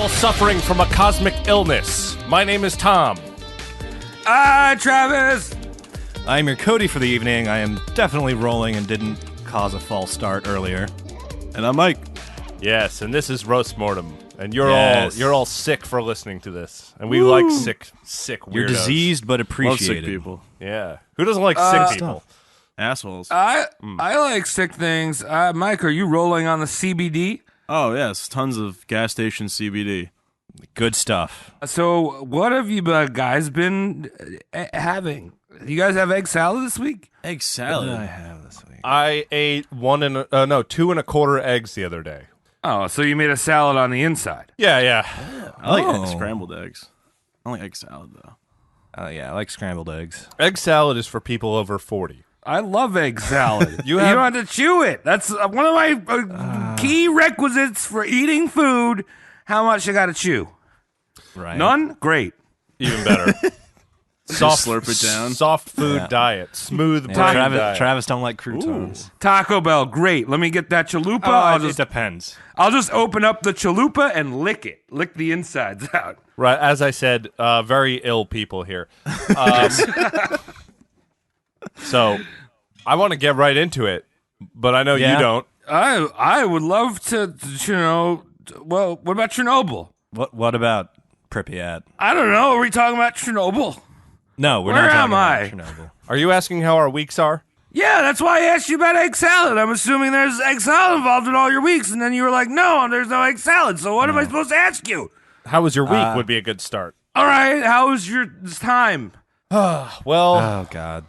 all suffering from a cosmic illness. My name is Tom. Travis. I'm your Cody for the evening. I am definitely rolling and didn't cause a false start earlier. And I'm Mike. Yes, and this is Roast Mortem, and you're all sick for listening to this, and we like sick weirdos. You're diseased but Love appreciated. sick people. Yeah, who doesn't like sick people? Assholes. I like sick things. Mike, are you rolling on the CBD? Oh, yes. Tons of gas station CBD. Good stuff. So what have you guys been having? You guys have egg salad this week? Egg salad. What did I have this week? I ate 2 1/4 eggs the other day. Oh, so you made a salad on the inside. Yeah. I like scrambled eggs. I don't like egg salad, though. Yeah, I like scrambled eggs. Egg salad is for people over 40. I love egg salad. You don't have to chew it. That's one of my key requisites for eating food. How much you got to chew? Right. None? Great. Even better. Soft, slurp it down. Soft food diet. Smooth brain diet. Travis don't like croutons. Taco Bell, great. Let me get that chalupa. It depends. I'll just open up the chalupa and lick it. Lick the insides out. Right, as I said, very ill people here. So, I want to get right into it, but I know you don't. I would love to, well, what about Chernobyl? What about Pripyat? I don't know. Are we talking about Chernobyl? No, we're Where not am talking I? about Chernobyl. Are you asking how our weeks are? Yeah, that's why I asked you about egg salad. I'm assuming there's egg salad involved in all your weeks, and then you were like, no, there's no egg salad. So what am I supposed to ask you? How was your week would be a good start. All right, how was your time? Well, Oh, God.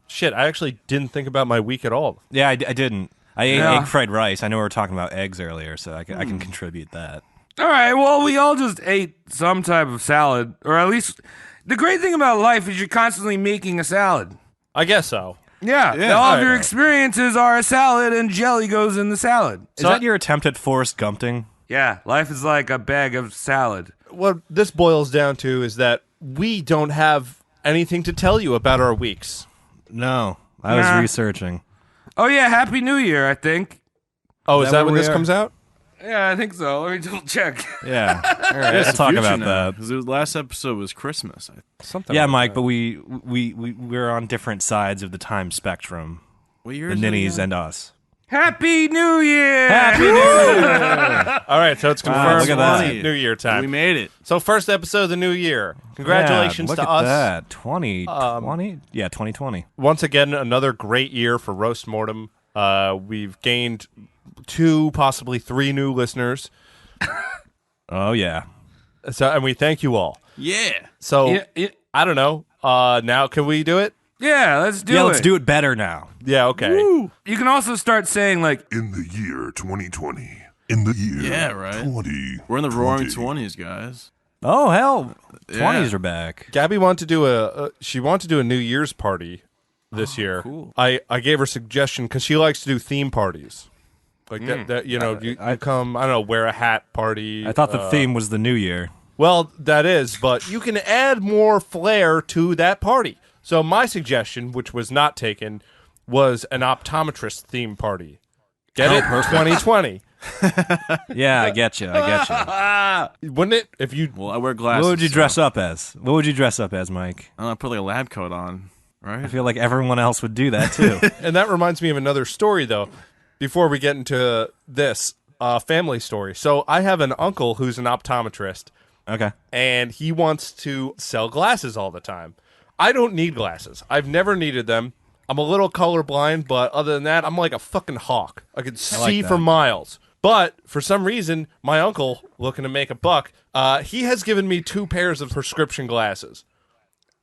shit, I actually didn't think about my week at all. Yeah, I didn't. I ate Yeah. egg fried rice. I know we were talking about eggs earlier, so I can contribute that. All right, well, we all just ate some type of salad, or at least the great thing about life is you're constantly making a salad. I guess so. Yeah, all of your experiences are a salad, and jelly goes in the salad. Is that your attempt at Forrest Gumping? Yeah, life is like a bag of salad. What this boils down to is that we don't have anything to tell you about our weeks. No, I was Nah. researching. Oh yeah, Happy New Year, I think. Oh, is that where when we this are? come out? Yeah, I think so. Let me double check. Yeah, all right, let's talk about that. Because the last episode was Christmas. Something. Yeah, like Mike, that. but we're on different sides of the time spectrum. What The year is it ninnies again? and us. Happy New Year! Happy New Year! All right, so it's confirmed. look at that. It's New Year time. We made it. So first episode of the new year. Congratulations yeah, look to at us. that. 2020? Yeah, 2020. Once again, another great year for Roast Mortem. We've gained 2, possibly 3 new listeners. Oh, yeah. And we thank you all. Yeah. So Yeah, I don't know. Now can we do it? yeah, let's do it. Yeah, let's do it better now. Yeah. Okay. You can also start saying like, In the year 2020. In the year Yeah, right. 20. We're in the roaring 20s, guys. Oh, hell. Yeah. 20s are back. Gabby wanted to do she wanted to do a New Year's party this year. cool. I gave her a suggestion because she likes to do theme parties. Like that you come, I don't know, wear a hat party. I thought the theme was the new year. Well, that is, but you can add more flair to that party. So my suggestion, which was not taken, was an optometrist theme party. Get it? 2020. Yeah, I get you. Wouldn't it? If you Well, I wear glasses. What would you so- dress up as? What would you dress up as, Mike? I put like a lab coat on, I right? feel like everyone else would do that, too. And that reminds me of another story, though, before we get into this family story. So I have an uncle who's an optometrist, Okay. and he wants to sell glasses all the time. I don't need glasses. I've never needed them. I'm a little colorblind, but other than that, I'm like a fucking hawk. I can see that. for miles. But for some reason, my uncle, looking to make a buck, he has given me 2 pairs of prescription glasses.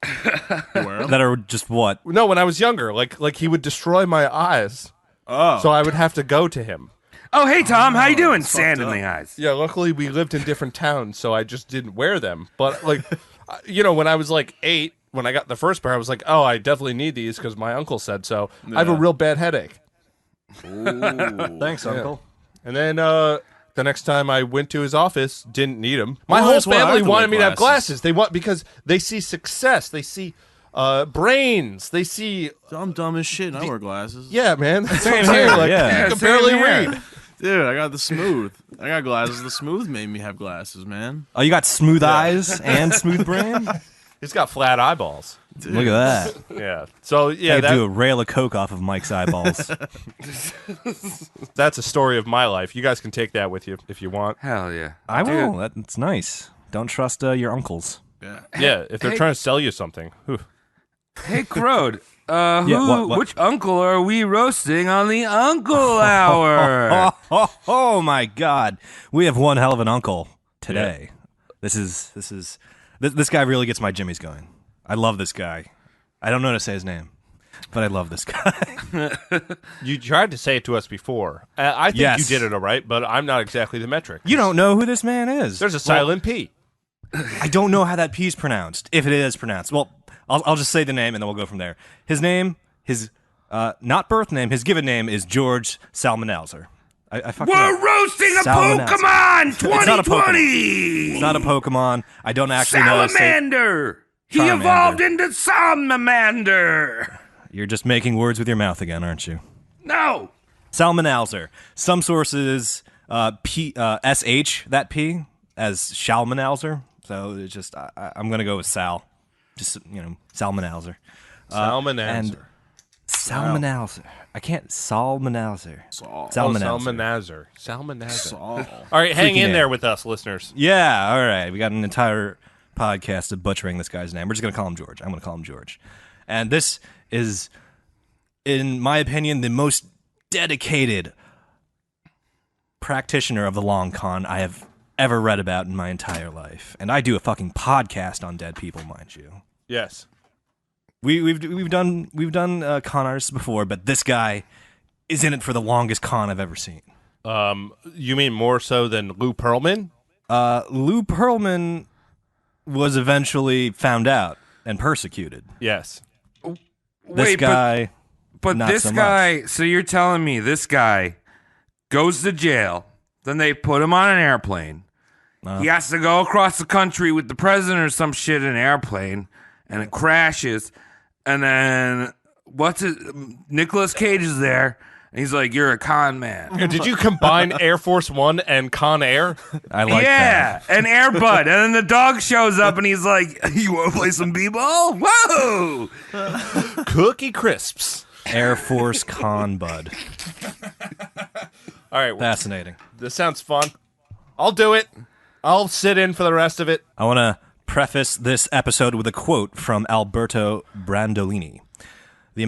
That are just what? No, when I was younger, like he would destroy my eyes. Oh. So I would have to go to him. oh, hey, Tom, how you doing? Sand in the eyes. Yeah, luckily we lived in different towns, so I just didn't wear them. But, like, when I was, like, 8, when I got the first pair, I was like, oh, I definitely need these because my uncle said so. I have a real bad headache. Thanks, Uncle. And then the next time I went to his office, didn't need them. My Well, whole that's why I family have to wanted wear me to have glasses. glasses. They want because they see success. They see brains. They see. I'm dumb as shit and I wear glasses. Yeah, man. That's what I'm Same here, saying. Like, yeah. you can Same barely here. read. Dude, I got the smooth. I got glasses. The smooth made me have glasses, man. Oh, you got smooth eyes and smooth brain? He's got flat eyeballs. Dude. Look at that. Yeah. So yeah, I could do a rail of coke off of Mike's eyeballs. that's a story of my life. You guys can take that with you if you want. Hell yeah. I will. That's nice. Don't trust your uncles. Yeah. Yeah, if they're trying to sell you something. Whew. Hey, Crode. what? Which uncle are we roasting on the Uncle Hour? Oh my God, we have one hell of an uncle today. Yeah. This guy really gets my jimmies going. I love this guy. I don't know how to say his name, but I love this guy. You tried to say it to us before. I think Yes. you did it all right, but I'm not exactly the metric. You don't know who this man is. There's a silent P. I don't know how that P is pronounced, if it is pronounced. Well, I'll just say the name and then we'll go from there. His name, his not birth name, his given name is George Psalmanazar. I fucked it We're up. roasting a Psalmanazar. Pokemon It's not a Pokemon. 2020. It's not a Pokemon. I don't actually know. Salamander. He Charmander. evolved into Salamander. You're just making words with your mouth again, aren't you? No. Salmanazar. Some sources sh that P as Shalmanazar. So it's just I'm gonna go with Sal. Just Salmanazar. Salmanazar. And Salmanazar. I can't. Salmanazar. Saul. Salmanazar. Salmanazar. Saul. All right, hang Freaking in A. there with us, listeners. Yeah. All right. We got an entire podcast of butchering this guy's name. We're just gonna call him George. I'm gonna call him George. And this is, in my opinion, the most dedicated practitioner of the long con I have ever read about in my entire life. And I do a fucking podcast on dead people, mind you. Yes. We've done con artists before, but this guy is in it for the longest con I've ever seen. You mean more so than Lou Pearlman? Lou Pearlman was eventually found out and persecuted. Yes. This Wait, guy, but not this so guy, so you're telling me this guy goes to jail, then they put him on an airplane. He has to go across the country with the president or some shit in an airplane, and it crashes. And then, Nicolas Cage is there, and he's like, you're a con man. Did you combine Air Force One and Con Air? I like yeah, that. and Air Bud. And then the dog shows up, and he's like, you want to play some b-ball? Whoa! Cookie Crisps. Air Force Con Bud. All right. Well, Fascinating. this sounds fun. I'll do it. I'll sit in for the rest of it. I want to preface this episode with a quote from Alberto Brandolini. The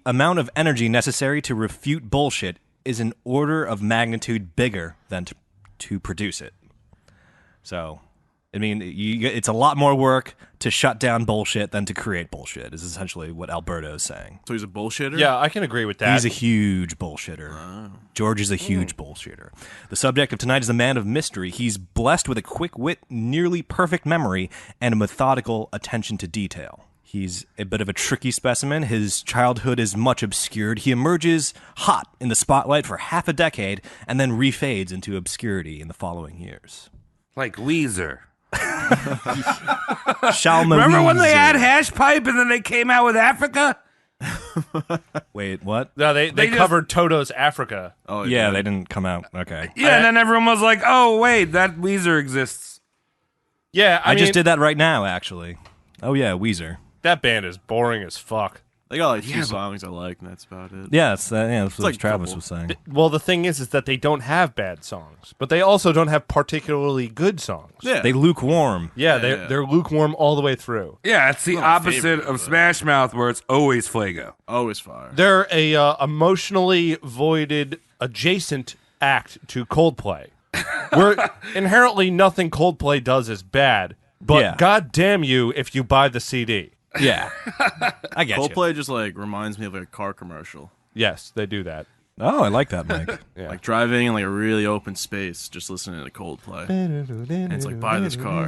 amount of energy necessary to refute bullshit is an order of magnitude bigger than to produce it. So, I mean, it's a lot more work to shut down bullshit than to create bullshit, is essentially what Alberto is saying. So he's a bullshitter? Yeah, I can agree with that. He's a huge bullshitter. George is a huge bullshitter. The subject of tonight is a man of mystery. He's blessed with a quick wit, nearly perfect memory, and a methodical attention to detail. He's a bit of a tricky specimen. His childhood is much obscured. He emerges hot in the spotlight for half a decade and then refades into obscurity in the following years. Like Weezer. Remember when they had Hash Pipe and then they came out with Africa? Wait, what? No, they just- covered Toto's Africa. Oh, Yeah, they didn't come out. Okay. Yeah, and then everyone was like, oh, wait, that Weezer exists. Yeah, I mean, just did that right now, actually. Oh, yeah, Weezer. That band is boring as fuck. They got like two songs I like, and that's about it. Yeah, that's what like Travis couple. was saying. Well, the thing is that they don't have bad songs, but they also don't have particularly good songs. Yeah. They lukewarm. Yeah, Yeah. they're lukewarm all the way through. Yeah, it's the Not my opposite favorite, of but- Smash Mouth, where it's always Flago. Always fire. They're a emotionally voided adjacent act to Coldplay, where inherently nothing Coldplay does is bad, but Yeah. god damn you if you buy the CD. Yeah. I get you. Coldplay just like reminds me of like a car commercial. Yes, they do that. Oh, I like that, Mike. Yeah. Like driving in like a really open space, just listening to Coldplay. And it's like, buy this car.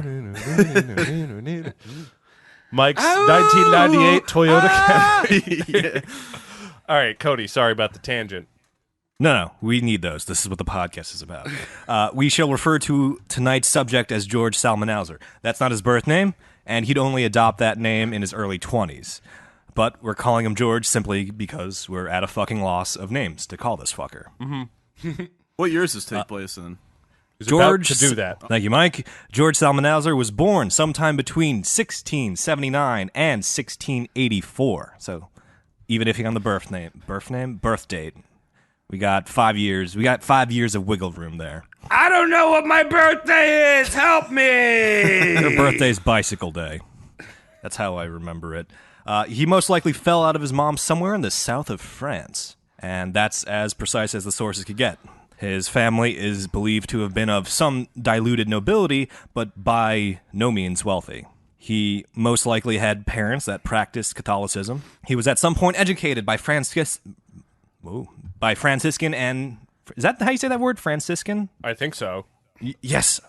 Mike's 1998 Toyota Camry. All right, Cody, sorry about the tangent. No, we need those. This is what the podcast is about. We shall refer to tonight's subject as George Psalmanazar. That's not his birth name, and he'd only adopt that name in his early 20s. But we're calling him George simply because we're at a fucking loss of names to call this fucker. Mm-hmm. What years does this take place in? He's about George, to do that. Thank you, Mike. George Psalmanazar was born sometime between 1679 and 1684. So, even if you're on the birth date, we got 5 years. We got 5 years of wiggle room there. I don't know what my birthday is. Help me. Your birthday's bicycle day. That's how I remember it. He most likely fell out of his mom somewhere in the south of France, and that's as precise as the sources could get. His family is believed to have been of some diluted nobility, but by no means wealthy. He most likely had parents that practiced Catholicism. He was at some point educated by Franciscan and... Is that how you say that word? Franciscan? I think so. Yes.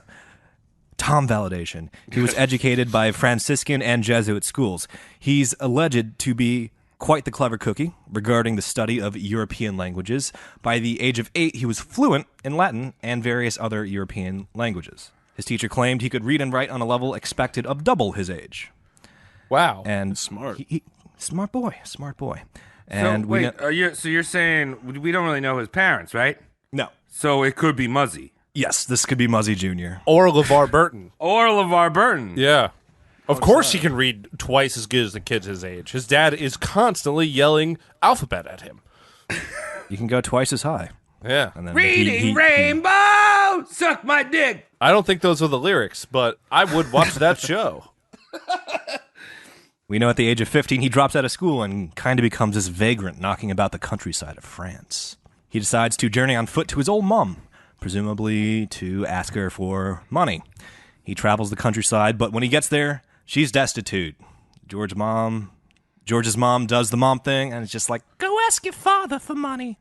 Tom validation. He was educated by Franciscan and Jesuit schools. He's alleged to be quite the clever cookie regarding the study of European languages. By the age of 8, he was fluent in Latin and various other European languages. His teacher claimed he could read and write on a level expected of double his age. Wow. And Smart. Smart boy. And So, wait, you're saying we don't really know his parents, right? No. So it could be Muzzy. Yes, this could be Muzzy Jr. Or LeVar Burton. Or LeVar Burton. Yeah. Of course he can read twice as good as the kids his age. His dad is constantly yelling alphabet at him. You can go twice as high. Yeah. And then Reading Rainbow! Suck my dick! I don't think those are the lyrics, but I would watch that show. We know at the age of 15 he drops out of school and kind of becomes this vagrant knocking about the countryside of France. He decides to journey on foot to his old mom, presumably to ask her for money. He travels the countryside, but when he gets there, she's destitute. George's mom does the mom thing, and it's just like, go ask your father for money.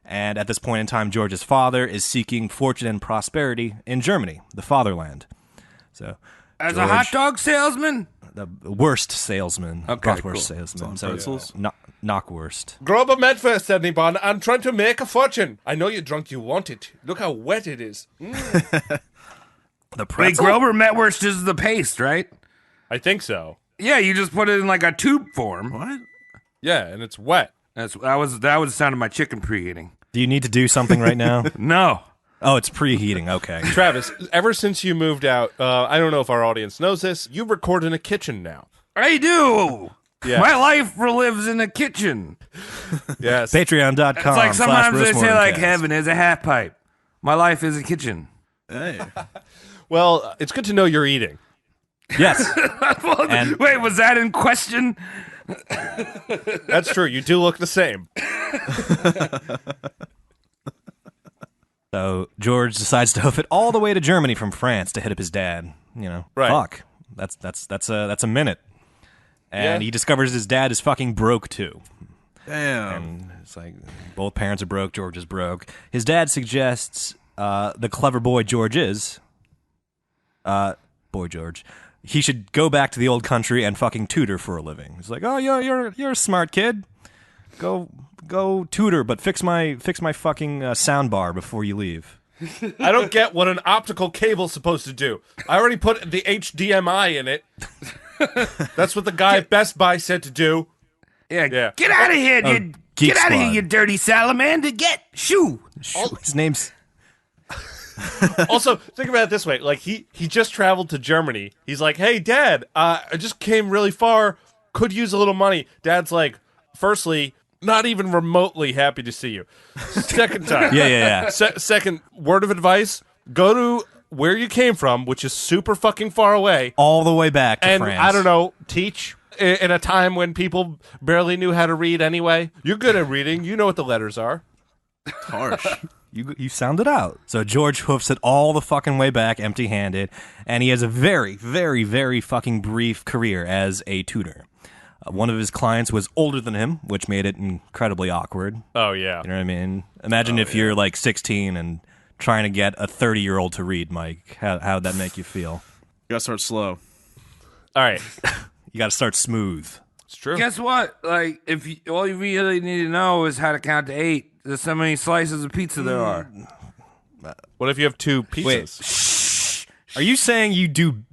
And at this point in time, George's father is seeking fortune and prosperity in Germany, the fatherland. So, As a hot dog salesman? the worst salesman, Okay, bratwurst cool. salesman. So, pretzels? knockwurst. Grab a med first, anyone. I'm trying to make a fortune. I know you're drunk, you want it. Look how wet it is. The Wait, pretzel? Grover Metwurst is the paste, right? I think so. Yeah, you just put it in like a tube form. What? Yeah, and it's wet. That was the sound of my chicken preheating. Do you need to do something right now? No. Oh, it's preheating. Okay. Travis, ever since you moved out, I don't know if our audience knows this, you record in a kitchen now. I do. Yeah. My life lives in a kitchen. Yes. Patreon.com. It's like sometimes they say like /RoastMorningCast. heaven is a half pipe. My life is a kitchen. Hey. Well, it's good to know you're eating. Yes. And- Wait, was that in question? That's true. You do look the same. So George decides to hoof it all the way to Germany from France to hit up his dad. You know, Right. fuck. That's a minute. And Yeah. he discovers his dad is fucking broke too. Damn. And it's like both parents are broke. George is broke. His dad suggests the clever boy George is, boy George, he should go back to the old country and fucking tutor for a living. He's like, oh, you're a smart kid. Go tutor, but fix my fucking sound bar before you leave. I don't get what an optical cable's supposed to do. I already put the HDMI in it. That's what the guy at Best Buy said to do. Yeah. Yeah. Get out of here, you Geek get out of here, Squad. you dirty salamander. Shoo. His name's Also, think about it this way. Like, he just traveled to Germany. He's like, hey, Dad, I just came really far. Could use a little money. Dad's like, firstly, not even remotely happy to see you. Second time. yeah. Second, word of advice, go to where you came from, which is super fucking far away. all the way back to And, France. I don't know, teach in a time when people barely knew how to read anyway. You're good at reading. You know what the letters are. Harsh. You sound it out. So George hoofs it all the fucking way back empty-handed, and he has a very, very, very fucking brief career as a tutor. One of his clients was older than him, which made it incredibly awkward. Oh, yeah. You know what I mean? Imagine if you're like 16 and trying to get a 30-year-old to read, Mike. How would that make you feel? You gotta start slow. All right. You got to start smooth. It's true. Guess what? Like, if you, all you really need to know is how to count to 8. There's so many slices of pizza there are. What if you have two pizzas? Are you saying you do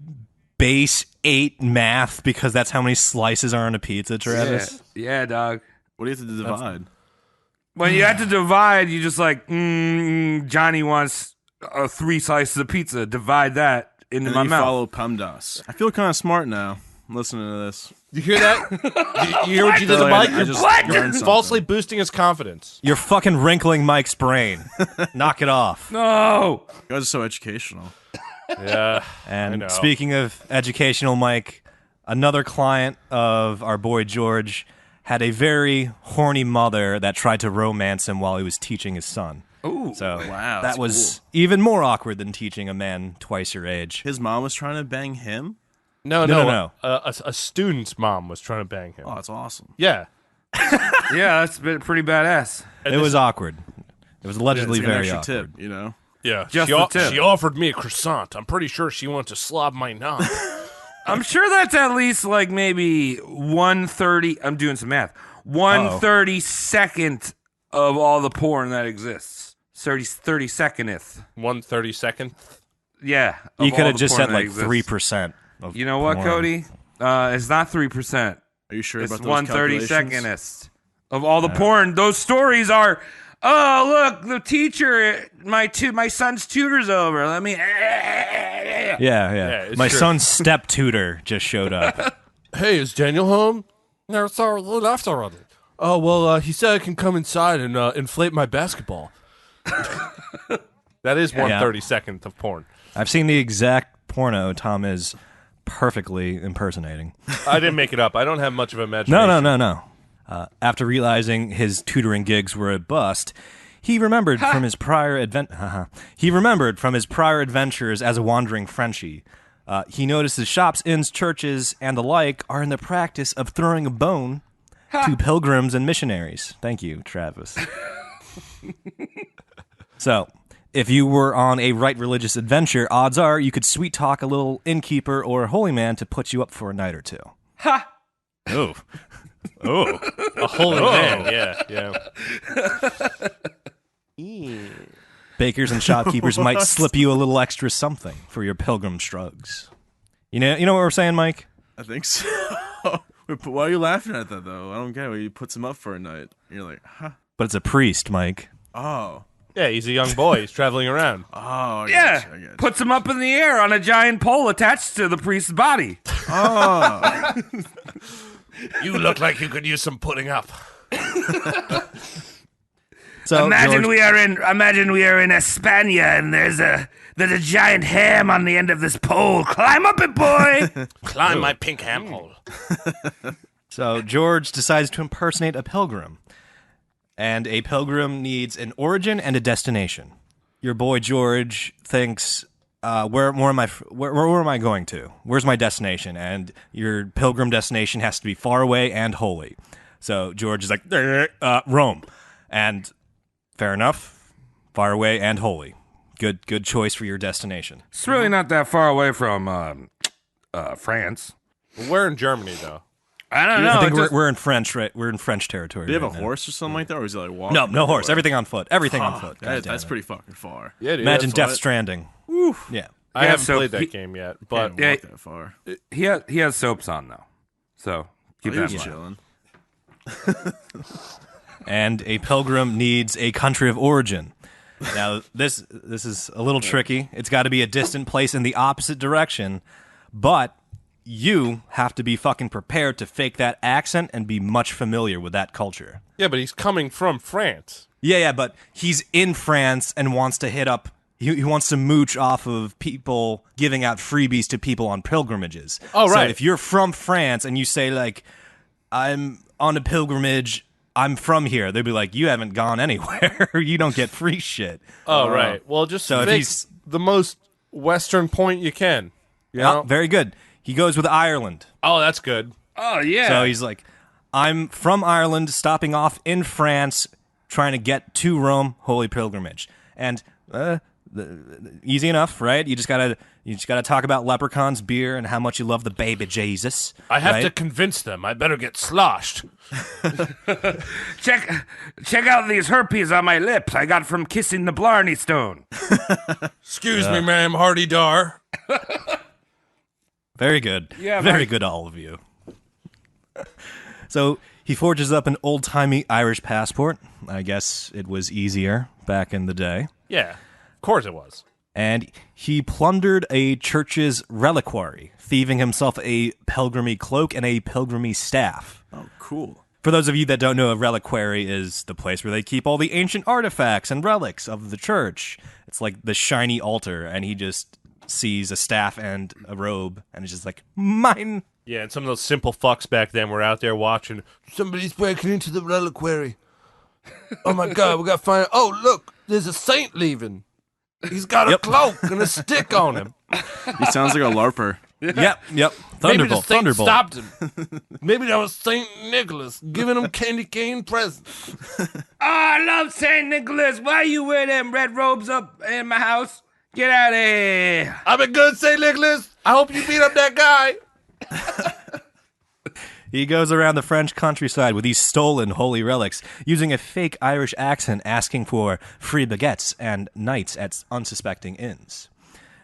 base 8 math because that's how many slices are on a pizza, Travis? Yeah, dog. What do you have to divide? When you have to divide, you just like, Johnny wants 3 slices of pizza. Divide that into And my then you mouth. follow PEMDAS. I feel kind of smart now listening to this. You hear that? you hear what you did to Like, Mike? I just What? learned something. Falsely boosting his confidence. You're fucking wrinkling Mike's brain. Knock it off. No. You guys are so educational. Yeah. I know. And speaking of educational, Mike, another client of our boy George had a very horny mother that tried to romance him while he was teaching his son. Ooh. So Wow, that that's was even more awkward than teaching a man twice your age. His mom was trying to bang him? No. A student's mom was trying to bang him. Oh, that's awesome. Yeah. Yeah, that's pretty badass. It was awkward. It was allegedly It's like an very extra awkward. tip, you know? Yeah. Just she, the tip. she offered me a croissant. I'm pretty sure she wants to slob my knob. I'm sure that's at least like maybe 1/30. I'm doing some math. 1/32nd of all the porn that exists. 30-secondth. 1/32nd. Yeah. You of could all have the just porn said that like exists. 3%. Of You know what, porn. Cody? It's not 3%. Are you sure It's about those 1/32ndest of all the porn. Those stories are. Oh, look, the teacher, my son's tutor's over. Let me. Yeah. it's My true. son's step tutor just showed up. Hey, is Daniel home? No, sorry, left already. Oh, well, he said I can come inside and inflate my basketball. That is 1/32nd of porn. I've seen the exact porno Tom is perfectly impersonating. I didn't make it up. I don't have much of an imagination. No. After realizing his tutoring gigs were a bust, he remembered from his prior adventures as a wandering Frenchie. He notices shops, inns, churches, and the like are in the practice of throwing a bone to pilgrims and missionaries. Thank you, Travis. So, if you were on a right religious adventure, odds are you could sweet talk a little innkeeper or holy man to put you up for a night or two. Ha! Oh. A holy man, yeah. Bakers and shopkeepers might slip you a little extra something for your pilgrim strugs. You know what we're saying, Mike? I think so. Wait, why are you laughing at that, though? I don't get it. He puts him up for a night. You're like, huh? But it's a priest, Mike. Oh. Yeah, he's a young boy. He's traveling around. Oh, I Yeah. get you. Puts him up in the air on a giant pole attached to the priest's body. Oh. You look like you could use some putting up. So Imagine George- we are in España and there's a giant ham on the end of this pole. Climb up it, boy. Climb my pink ham hole. So George decides to impersonate a pilgrim. And a pilgrim needs an origin and a destination. Your boy George thinks, where am I going to? Where's my destination? And your pilgrim destination has to be far away and holy. So George is like, Rome. And fair enough, far away and holy. Good choice for your destination. It's really not that far away from France. We're in Germany, though. I don't know. I think it just- we're in French, right? We're in French territory. Do you have right a now. horse or something like that? Or is he like walking? No horse. everywhere? Everything on foot. Everything on foot. God damn That's it. pretty fucking far. Yeah, dude. Imagine that's Death what- Stranding. Yeah. I Yeah, haven't so played that he- game yet, But but Yeah. walk that far. he has soaps on though, so keep that in He's mind. chilling. And a pilgrim needs a country of origin. Now, this is a little tricky. It's got to be a distant place in the opposite direction, but you have to be fucking prepared to fake that accent and be much familiar with that culture. yeah, but he's coming from France. Yeah, but he's in France and wants to hit up. He wants to mooch off of people giving out freebies to people on pilgrimages. Oh, right. So if you're from France and you say like, "I'm on a pilgrimage," I'm from here, they'd be like, "You haven't gone anywhere. You don't get free shit." Oh, right. Well, just so if fake he's- the most Western point you can. You Oh, know? very good. He goes with Ireland. Oh, that's good. Oh yeah. So he's like, "I'm from Ireland, stopping off in France, trying to get to Rome, holy pilgrimage." And easy enough, right? You just gotta talk about leprechauns, beer, and how much you love the baby Jesus. I have right? to convince them. I better get sloshed. check out these herpes on my lips I got from kissing the Blarney Stone. Excuse me, ma'am, Hardy Dar. Very good. Yeah, Very Mike. good, all of you. So He forges up an old-timey Irish passport. I guess it was easier back in the day. Yeah, of course it was. And he plundered a church's reliquary, thieving himself a pilgrimy cloak and a pilgrimy staff. Oh, cool. For those of you that don't know, a reliquary is the place where they keep all the ancient artifacts and relics of the church. It's like the shiny altar, and he just sees a staff and a robe, and it's just like, mine. Yeah, and some of those simple fucks back then were out there watching. Somebody's breaking into the reliquary. Oh my God, we got to find. Oh look, there's a saint leaving. He's got a cloak and a stick on him. He sounds like a LARPer. Yep. Maybe the Thunderbolt. saint stopped him. Maybe that was Saint Nicholas giving him candy cane presents. Oh, I love St. Nicholas. Why you wear them red robes up in my house? Get out of here. I've been good, Saint Nicholas. I hope you beat up that guy. He goes around the French countryside with these stolen holy relics, using a fake Irish accent, asking for free baguettes and nights at unsuspecting inns.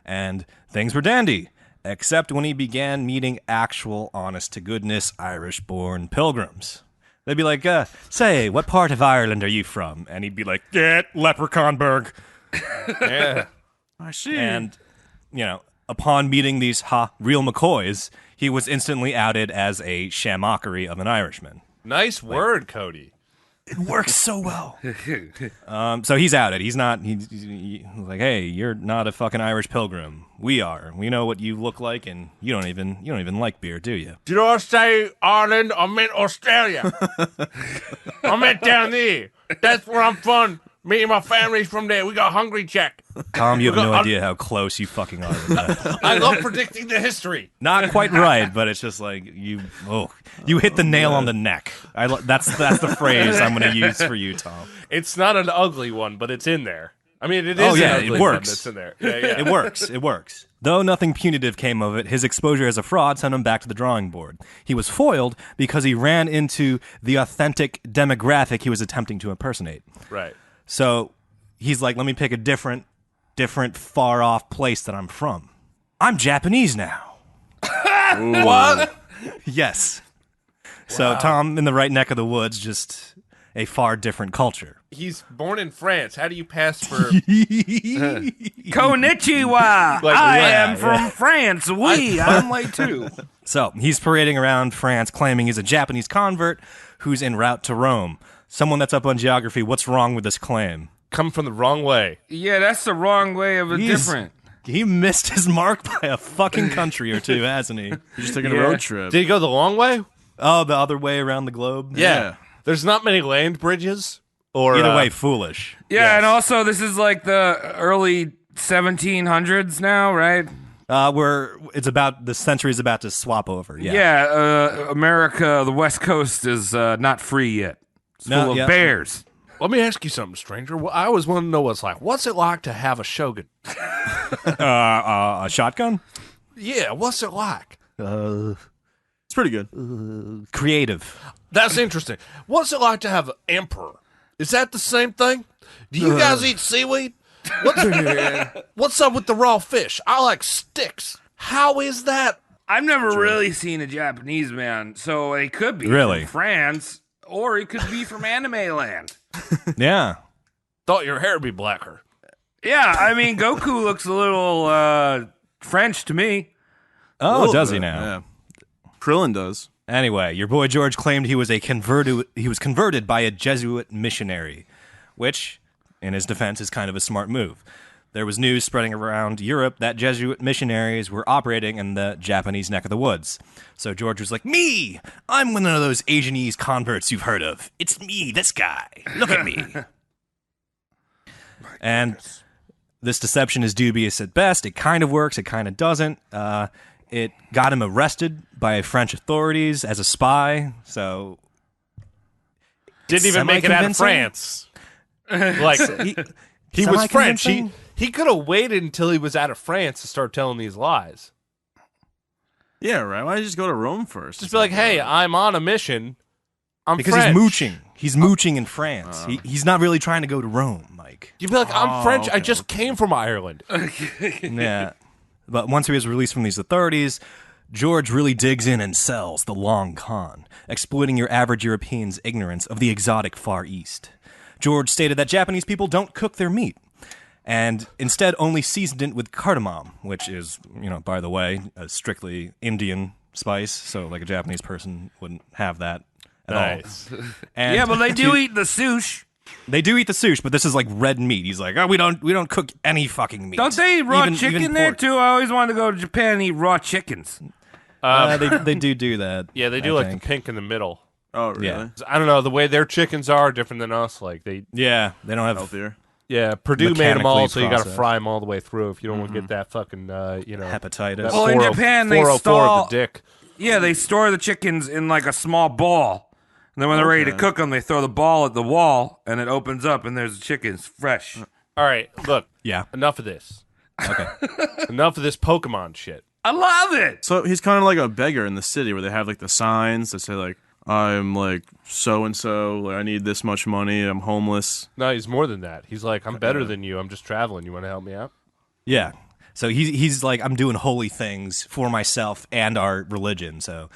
And things were dandy, except when he began meeting actual, honest-to-goodness Irish-born pilgrims. They'd be like, say, what part of Ireland are you from? And he'd be like, get Leprechaunburg. Yeah. I see. And, upon meeting these real McCoys, he was instantly outed as a shamockery of an Irishman. Nice word, Cody. It works so well. So he's outed. He's not. He's like, hey, you're not a fucking Irish pilgrim. We are. We know what you look like, and you don't even like beer, do you? Did I say Ireland? I meant Australia. I meant down there. That's where I'm from. Me and my family's from there. We got hungry check. Tom, you have no idea how close you fucking are to that. I love predicting the history. Not quite right, but it's just like you hit the nail on the neck. That's the phrase I'm going to use for you, Tom. It's not an ugly one, but it's in there. I mean, it is an ugly it works. one that's in there. Yeah. It works. Though nothing punitive came of it, his exposure as a fraud sent him back to the drawing board. He was foiled because he ran into the authentic demographic he was attempting to impersonate. Right. So he's like, let me pick a different far-off place that I'm from. I'm Japanese now. What? Yes. So Tom, in the right neck of the woods, just a far different culture. He's born in France. How do you pass for... Konnichiwa. I am from France. I'm late too. So he's parading around France claiming he's a Japanese convert who's en route to Rome. Someone that's up on geography, what's wrong with this claim? Come from the wrong way. Yeah, that's the wrong way of a different. He missed his mark by a fucking country or two, hasn't he? You're just taking a road trip. Did he go the long way? Oh, the other way around the globe? Yeah. There's not many land bridges. Or either way, foolish. Yeah, Yes. and also this is like the early 1700s now, right? The century's about to swap over. Yeah. Yeah, America, the West Coast is not free yet. It's full of bears. Let me ask you something, stranger. Well, I always want to know what's it like to have a shogun? A shotgun? Yeah, what's it like? It's pretty good. Creative. That's interesting. What's it like to have an emperor? Is that the same thing? Do you guys eat seaweed? What's up with the raw fish? I like sticks. How is that? I've never really seen a Japanese man, so it could be Really? from France, or it could be from anime land. Yeah. Thought your hair would be blacker. Yeah, I mean, Goku looks a little French to me. Oh, does he now? Yeah. Krillin does. Anyway, your boy George claimed he was converted by a Jesuit missionary, which, in his defense, is kind of a smart move. There was news spreading around Europe that Jesuit missionaries were operating in the Japanese neck of the woods. So George was like, me! I'm one of those Asianese converts you've heard of. It's me, this guy. Look at me. And this deception is dubious at best. It kind of works, it kind of doesn't. It got him arrested by French authorities as a spy, so... Didn't even make it out of France. He was French. He could have waited until he was out of France to start telling these lies. Yeah, right. Why don't you just go to Rome first? Just be like, hey, I'm on a mission. I'm because French. he's mooching. He's mooching in France. He's not really trying to go to Rome, Mike. You'd be like, I'm French. I just came from Ireland. Yeah. But once he was released from these authorities, George really digs in and sells the long con, exploiting your average European's ignorance of the exotic Far East. George stated that Japanese people don't cook their meat, and instead only seasoned it with cardamom, which is, by the way, a strictly Indian spice, so like a Japanese person wouldn't have that at all. And yeah, but they do eat the sushi. They do eat the sushi, but this is like red meat. He's like, we don't cook any fucking meat. Don't they eat raw chicken even there pork. too? I always wanted to go to Japan and eat raw chickens. They do that. Yeah, they do I like think. the pink in the middle. Oh, really? Yeah. I don't know, the way their chickens are different than us. Like they They don't have Healthier. Yeah, Purdue made them all, Mechanically so you got to processed. fry them all the way through if you don't want to get that fucking, hepatitis. that Well, in 40 Japan, they 404 stall- of the dick. Yeah, they store the chickens in like a small ball. And then when they're ready to cook them, they throw the ball at the wall, and it opens up, and there's the chickens fresh. All right, look, Yeah. enough of this. Okay. Enough of this Pokemon shit. I love it. So he's kind of like a beggar in the city where they have like the signs that say like, I'm like so and so, like I need this much money, I'm homeless. No, he's more than that. He's like, I'm better than you. I'm just traveling. You want to help me out? Yeah. So he's like, I'm doing holy things for myself and our religion, so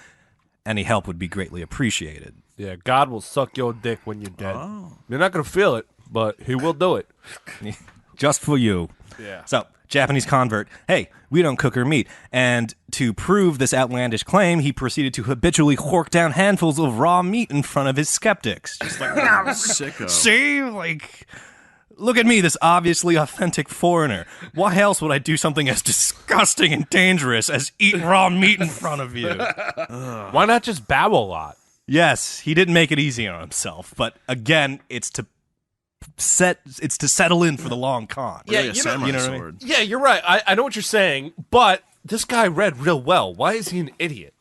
any help would be greatly appreciated. Yeah, God will suck your dick when you're dead. You're not going to feel it, but he will do it. Just for you. Yeah. So, Japanese convert, hey, we don't cook our meat. And to prove this outlandish claim, he proceeded to habitually hork down handfuls of raw meat in front of his skeptics. Just like, Sicko. see, like, look at me, this obviously authentic foreigner. Why else would I do something as disgusting and dangerous as eat raw meat in front of you? Why not just bow a lot? Yes, he didn't make it easy on himself, but again, it's to settle in for the long con. Yeah, Really a samurai you know what I mean? sword. Yeah, you're right. I know what you're saying, but this guy read real well. Why is he an idiot?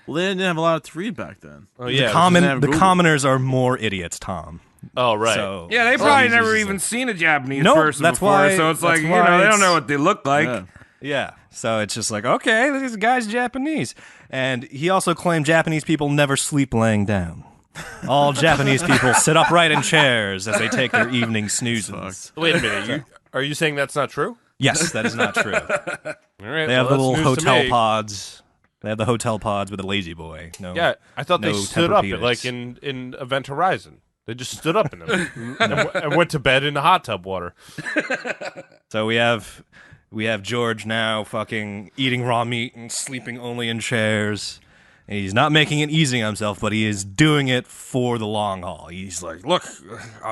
Well, they didn't have a lot to read back then. Oh, yeah. have The Google. commoners are more idiots, Tom. Oh, right. So Yeah, they probably he's never just even like- seen a Japanese Nope, person that's before, why- so it's like, that's why they don't it's- know what they look like. Yeah. Yeah. So it's just like, okay, this guy's Japanese. And he also claimed Japanese people never sleep laying down. All Japanese people sit upright in chairs as they take their evening snoozes. Wait a minute. Are you saying that's not true? Yes, that is not true. All right. They have well, little that's news to hotel me. pods. They have the hotel pods with a lazy boy. No, Yeah, I thought they no stood up Tempur-Pedics. like in Event Horizon. They just stood up in them and went to bed in the hot tub water. So we have George now fucking eating raw meat and sleeping only in chairs. And he's not making it easy on himself, but he is doing it for the long haul. He's like, look,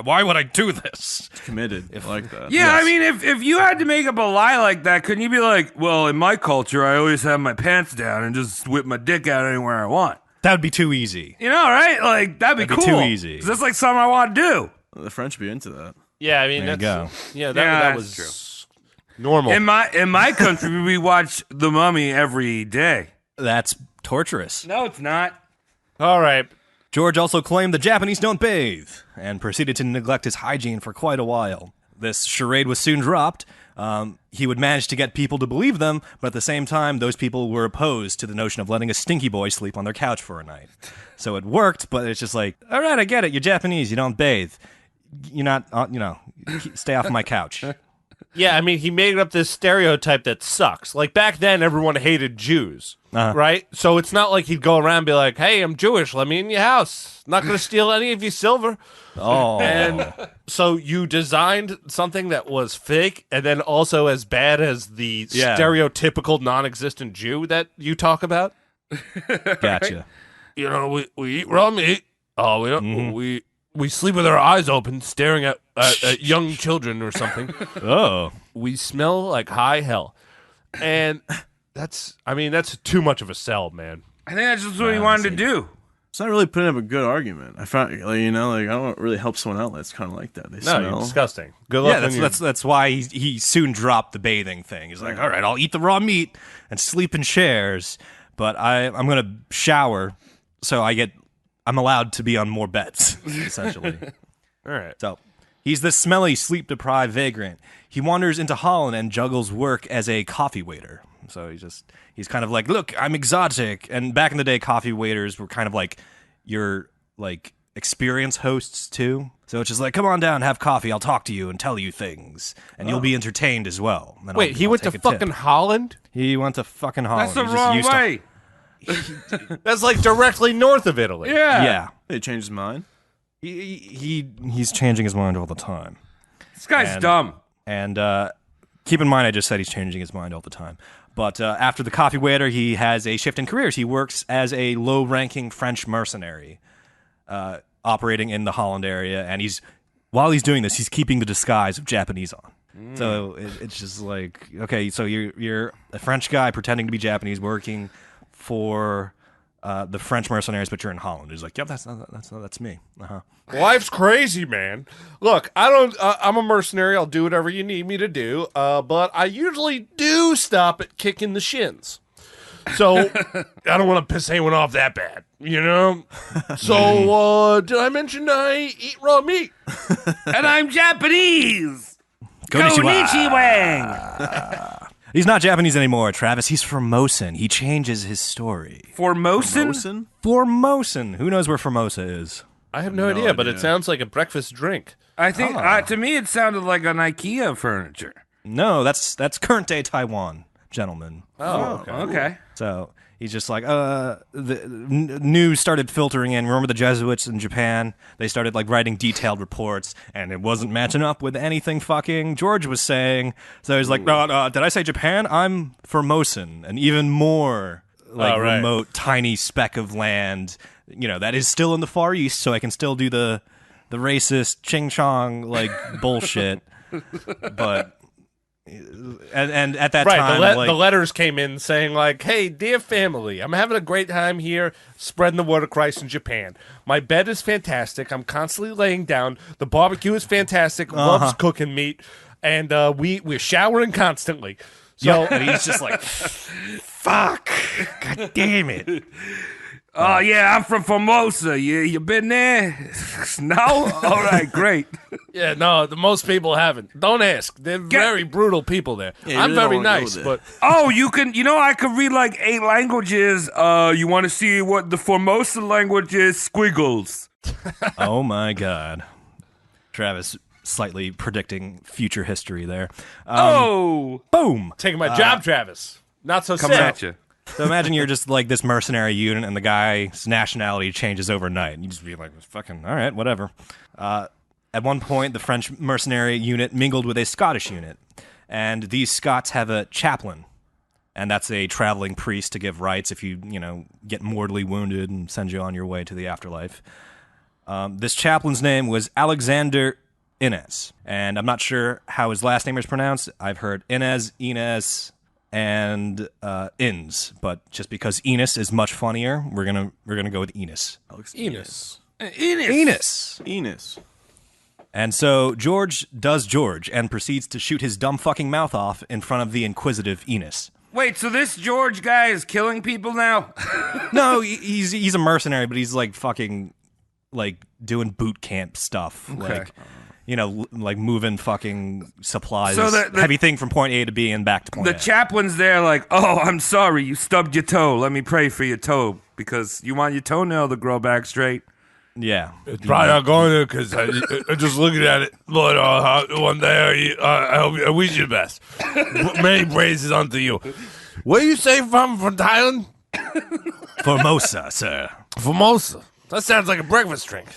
why would I do this? Committed. I like that. Yeah, I mean, if you had to make up a lie like that, couldn't you be like, well, in my culture, I always have my pants down and just whip my dick out anywhere I want? That would be too easy. You know, right? Like, that'd be That'd be cool. too easy. 'Cause that's like something I want to do. The French be into that. Yeah, I mean There you that's go. yeah, Yeah, that that's was normal. In my country, we watch The Mummy every day. That's torturous. No, it's not. All right. George also claimed the Japanese don't bathe and proceeded to neglect his hygiene for quite a while. This charade was soon dropped. He would manage to get people to believe them, but at the same time, those people were opposed to the notion of letting a stinky boy sleep on their couch for a night. So it worked, but it's just like, all right, I get it. You're Japanese. You don't bathe. You're not, stay off my couch. Yeah, I mean, he made up this stereotype that sucks. Like, back then, everyone hated Jews, right? So it's not like he'd go around and be like, hey, I'm Jewish. Let me in your house. Not going to steal any of your silver. Oh. And so you designed something that was fake and then also as bad as the Yeah. stereotypical non-existent Jew that you talk about? Gotcha. You know, we eat raw meat. Oh, we don't. We sleep with our eyes open, staring at young children or something. Oh. We smell like high hell, and that's too much of a sell, man. I think that's just what he wanted to do. It's not really putting up a good argument. I found, like, I don't really help someone out. That's kind of like that. They No, you're smell. disgusting. Good luck. Yeah, when you- that's why he soon dropped the bathing thing. He's like, all right, I'll eat the raw meat and sleep in chairs, but I'm going to shower so I'm allowed to be on more beds, essentially. all right. So he's this smelly, sleep-deprived vagrant. He wanders into Holland and juggles work as a coffee waiter. So he's kind of like, look, I'm exotic. And back in the day, coffee waiters were kind of like your like experience hosts too. So it's just like, come on down, have coffee, I'll talk to you and tell you things. And you'll be entertained as well. And Wait, he I'll went to take a tip. fucking Holland? He went to fucking Holland. That's the He just wrong used to- way. That's like directly north of Italy. Yeah. He changed his mind. He's changing his mind all the time. This guy's dumb. And keep in mind, I just said he's changing his mind all the time. But after the coffee waiter, he has a shift in careers. He works as a low-ranking French mercenary operating in the Holland area. And while he's doing this, he's keeping the disguise of Japanese on. So it's just like, okay, so you're a French guy pretending to be Japanese working for the French mercenaries, but you're in Holland. He's like, yep, that's me. Life's crazy, man. Look, I'm a mercenary. I'll do whatever you need me to do. But I usually do stop at kicking the shins. So I don't want to piss anyone off that bad, you know? So did I mention I eat raw meat? And I'm Japanese. Konnichiwa. He's not Japanese anymore, Travis. He's Formosan. He changes his story. Formosan? Formosan. Who knows where Formosa is? I have no idea, but it sounds like a breakfast drink. I think, to me, it sounded like an IKEA furniture. No, that's current day Taiwan, gentlemen. Oh, Okay. So he's just like, the news started filtering in. Remember the Jesuits in Japan? They started like writing detailed reports, and it wasn't matching up with anything fucking George was saying. So he's like, no, did I say Japan? I'm Formosan, an even more remote, tiny speck of land, that is still in the Far East, so I can still do the racist ching chong bullshit. But and at that time, the letters came in saying hey, dear family, I'm having a great time here spreading the word of Christ in Japan. My bed is fantastic. I'm constantly laying down. The barbecue is fantastic. Loves cooking meat, and we're showering constantly. So and he's just like, fuck, god damn it. Oh, yeah, I'm from Formosa. You been there? No? All right, great. Yeah, no, most people haven't. Don't ask. They're very brutal people there. Yeah, I'm really very don't wanna go nice, there. but Oh, I could read 8 languages. You want to see what the Formosa language is? Squiggles. Oh my god. Travis slightly predicting future history there. Boom. taking my job, Travis. Not so Coming sick. at you. So imagine you're just this mercenary unit and the guy's nationality changes overnight. And you just be like, fucking, all right, whatever. At one point, the French mercenary unit mingled with a Scottish unit. And these Scots have a chaplain. And that's a traveling priest to give rites if you get mortally wounded and send you on your way to the afterlife. This chaplain's name was Alexander Inez. And I'm not sure how his last name is pronounced. I've heard Inez, and Inns, but just because Enos is much funnier, we're gonna go with Enos. Enos. Enos. And so George does George and proceeds to shoot his dumb fucking mouth off in front of the inquisitive Enos. Wait, so this George guy is killing people now? No, he's a mercenary, but he's fucking doing boot camp stuff. Okay. Moving fucking supplies, So the heavy thing from point A to B and back to point The A. chaplain's there oh, I'm sorry, you stubbed your toe. Let me pray for your toe because you want your toenail to grow back straight. Yeah. It's probably not going to because I just looking at it. But one day I wish you the best. Many praises unto you. Where you say from Thailand? Formosa, sir. Formosa. That sounds like a breakfast drink.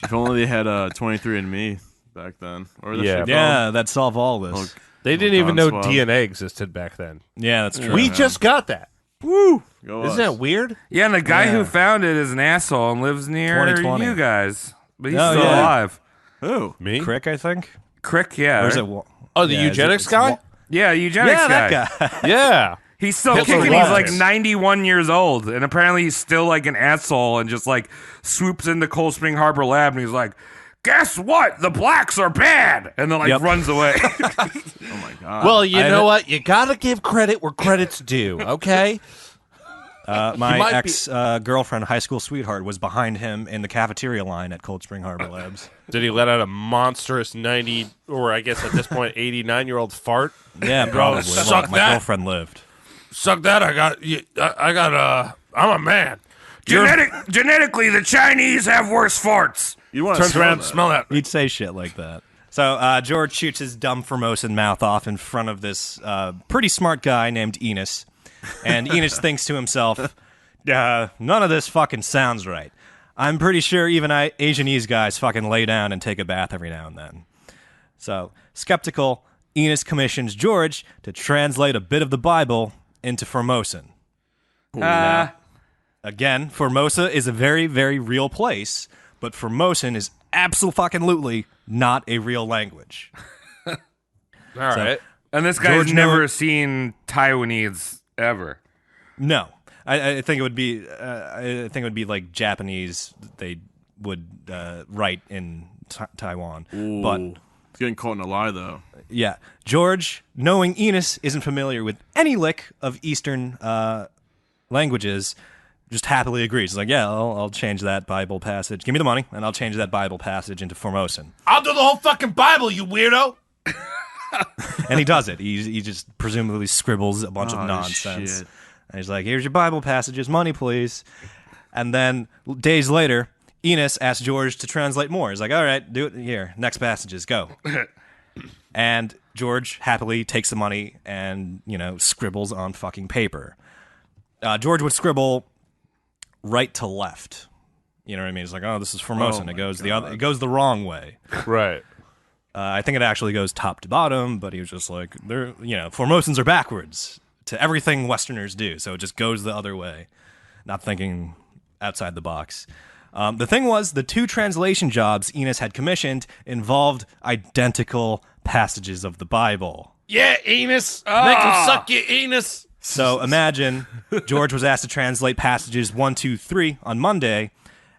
If only they had 23andMe back then. Or the shit Yeah, that'd solve all this. called- They didn't even know Swab. DNA existed back then. Yeah, that's true. We just got that. Woo! Go Isn't us. that weird? Yeah, and the guy Yeah. who found it is an asshole and lives near 2020. you guys. But he's Oh, still yeah. alive. Who? Me? Crick, I think. Crick, yeah. Or is right? it? Oh, the Yeah, is it- eugenics it's guy? Yeah, eugenics Yeah, guy. that guy. Yeah. He's still Hitler kicking. He's loves. 91 years old, and apparently he's still an asshole and just swoops into Cold Spring Harbor Lab and he's like, "Guess what? The blacks are bad," and then Yep. runs away. Oh my god. Well, you know what? You gotta give credit where credit's due, okay? My might ex-girlfriend, high school sweetheart, was behind him in the cafeteria line at Cold Spring Harbor Labs. Did he let out a monstrous 90, or I guess at this point 89-year-old fart? Yeah, probably. suck My that. girlfriend lived. Suck that! I'm a man. Genetically, the Chinese have worse farts. You want to Turns around, smell that. He'd say shit like that. So George shoots his dumb Formosan mouth off in front of this pretty smart guy named Enos. And Enos thinks to himself, none of this fucking sounds right. I'm pretty sure even Asianese guys fucking lay down and take a bath every now and then. So, skeptical, Enos commissions George to translate a bit of the Bible into Formosan. Again, Formosa is a very, very real place, but Formosan is absolutely not a real language. All right. And this guy's George never seen Taiwanese ever. No. I think it would be. I think it would be like Japanese. They would write in Taiwan, Ooh. but It's getting caught in a lie, though. yeah, George, knowing Enos isn't familiar with any lick of Eastern languages, just happily agrees. He's like, yeah, I'll change that Bible passage. Give me the money, and I'll change that Bible passage into Formosan. I'll do the whole fucking Bible, you weirdo. And he does it. He just presumably scribbles a bunch of nonsense. Shit. And he's like, here's your Bible passages, money, please. And then days later, Enos asks George to translate more. He's like, all right, do it here. Next passages, go. And George happily takes the money and, scribbles on fucking paper. George would scribble right to left. You know what I mean? It's like, oh, this is Formosan. It goes it goes the wrong way. Right. I think it actually goes top to bottom, but he was just like, Formosans are backwards to everything Westerners do, so it just goes the other way. Not thinking outside the box. The thing was, the two translation jobs Enos had commissioned involved identical passages of the Bible. Yeah, Enos. Make him suck you, Enos. So imagine George was asked to translate passages 1, 2, 3 on Monday,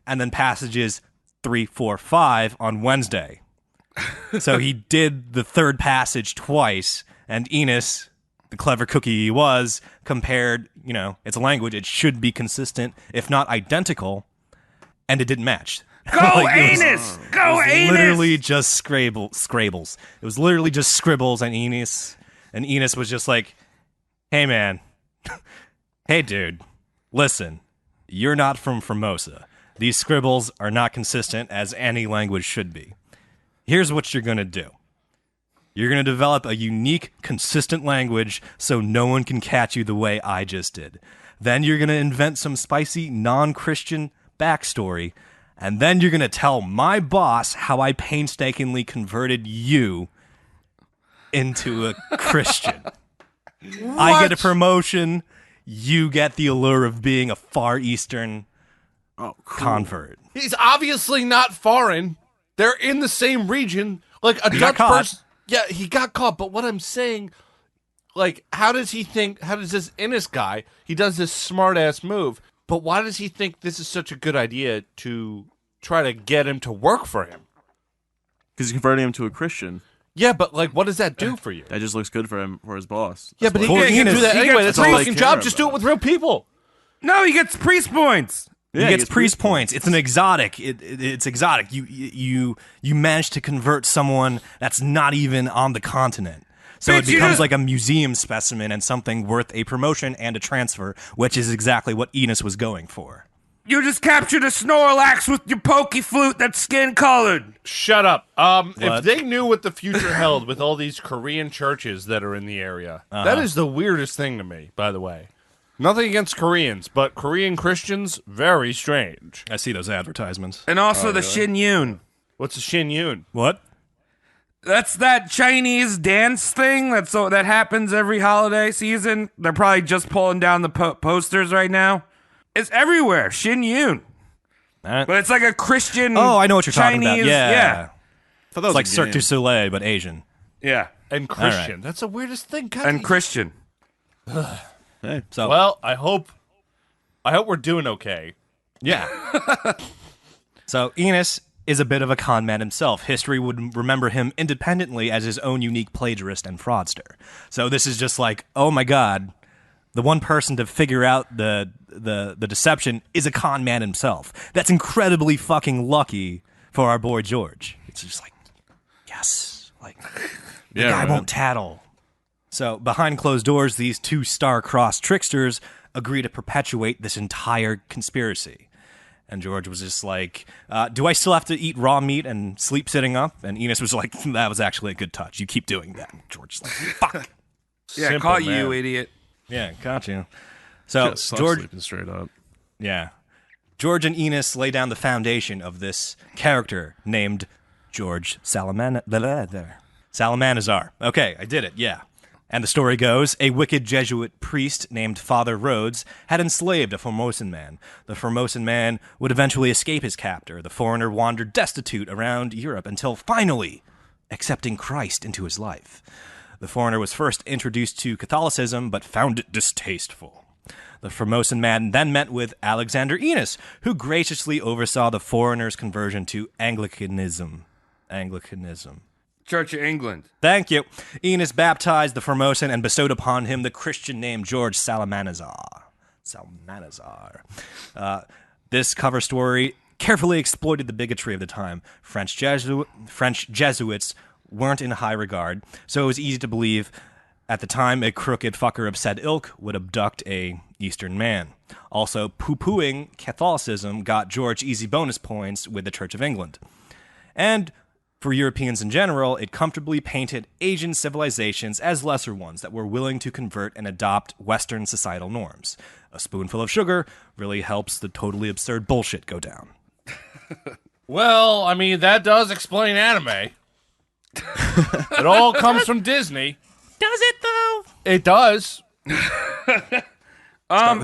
and then passages 3, 4, 5 on Wednesday. So he did the third passage twice, and Enos, the clever cookie he was, compared, it's a language, it should be consistent, if not identical, and it didn't match. Go Enos! Go Enos! Literally just scrabbles. It was literally just scribbles, and Enos was just like, hey man, hey dude, listen, you're not from Formosa. These scribbles are not consistent as any language should be. Here's what you're going to do. You're going to develop a unique, consistent language so no one can catch you the way I just did. Then you're going to invent some spicy, non-Christian backstory, and then you're going to tell my boss how I painstakingly converted you into a Christian. I get a promotion, you get the allure of being a Far Eastern convert. He's obviously not foreign. They're in the same region. Like a Dutch person. Yeah, he got caught. But what I'm saying, how does this Innis guy, he does this smart ass move, but why does he think this is such a good idea to try to get him to work for him? Because he's converting him to a Christian. Yeah, but what does that do for you? That just looks good for him, for his boss. Yeah, but he can't do that anyway. That's a fucking job. Just do it with real people. No, he gets priest points. Yeah, he gets priest points. It's an exotic. It's exotic. You managed to convert someone that's not even on the continent. So it becomes like a museum specimen and something worth a promotion and a transfer, which is exactly what Enos was going for. You just captured a Snorlax with your pokey flute that's skin-colored. Shut up. If they knew what the future held with all these Korean churches that are in the area, that is the weirdest thing to me, by the way. Nothing against Koreans, but Korean Christians, very strange. I see those advertisements. And also the Shin Yun. What's a Shin Yun? What? That's that Chinese dance thing that happens every holiday season. They're probably just pulling down the posters right now. It's everywhere. Shin Yun. But it's like a Christian. Oh, I know what you're talking about. Chinese- Yeah. I thought that It's was like a Cirque game. du Soleil, but Asian. Yeah. And Christian. That's the weirdest thing. God, And Christian. So well, I hope we're doing okay. yeah. So Enos is a bit of a con man himself. History would remember him independently as his own unique plagiarist and fraudster. So this is just like, oh my god, the one person to figure out the deception is a con man himself. That's incredibly fucking lucky for our boy George. It's just like, yes, like the guy won't tattle. So, behind closed doors, these two star-crossed tricksters agree to perpetuate this entire conspiracy. And George was just like, do I still have to eat raw meat and sleep sitting up? And Enos was like, that was actually a good touch. You keep doing that. And George's like, fuck. Yeah, Simple, caught man. you, idiot. Yeah, got you. So, Just sucks George... sleeping straight up. Yeah. George and Enos lay down the foundation of this character named George Psalmanazar. Okay, I did it, yeah. And the story goes, a wicked Jesuit priest named Father Rhodes had enslaved a Formosan man. The Formosan man would eventually escape his captor. The foreigner wandered destitute around Europe until finally accepting Christ into his life. The foreigner was first introduced to Catholicism, but found it distasteful. The Formosan man then met with Alexander Enos, who graciously oversaw the foreigner's conversion to Anglicanism. Church of England. Thank you. Enos baptized the Formosan and bestowed upon him the Christian name George Psalmanazar. This cover story carefully exploited the bigotry of the time. French Jesuits weren't in high regard, so it was easy to believe at the time a crooked fucker of said ilk would abduct a Eastern man. Also, poo-pooing Catholicism got George easy bonus points with the Church of England. And for Europeans in general, it comfortably painted Asian civilizations as lesser ones that were willing to convert and adopt Western societal norms. A spoonful of sugar really helps the totally absurd bullshit go down. Well, I mean, that does explain anime. It all comes from Disney. Does it, though? It does. with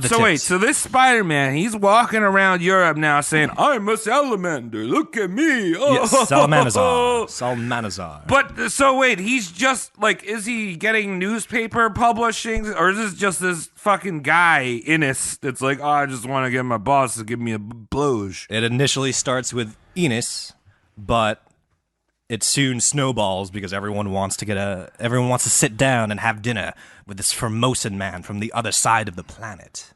the So wait, tits. so this Spider-Man, he's walking around Europe now saying, I'm a salamander, look at me. Oh. Yes, Psalmanazar. But, so wait, he's just, like, is he getting newspaper publishing? Or is this just this fucking guy, Enos, that's like, I just want to get my boss to give me a bloge? It initially starts with Enos, but it soon snowballs because everyone wants to sit down and have dinner with this Formosan man from the other side of the planet.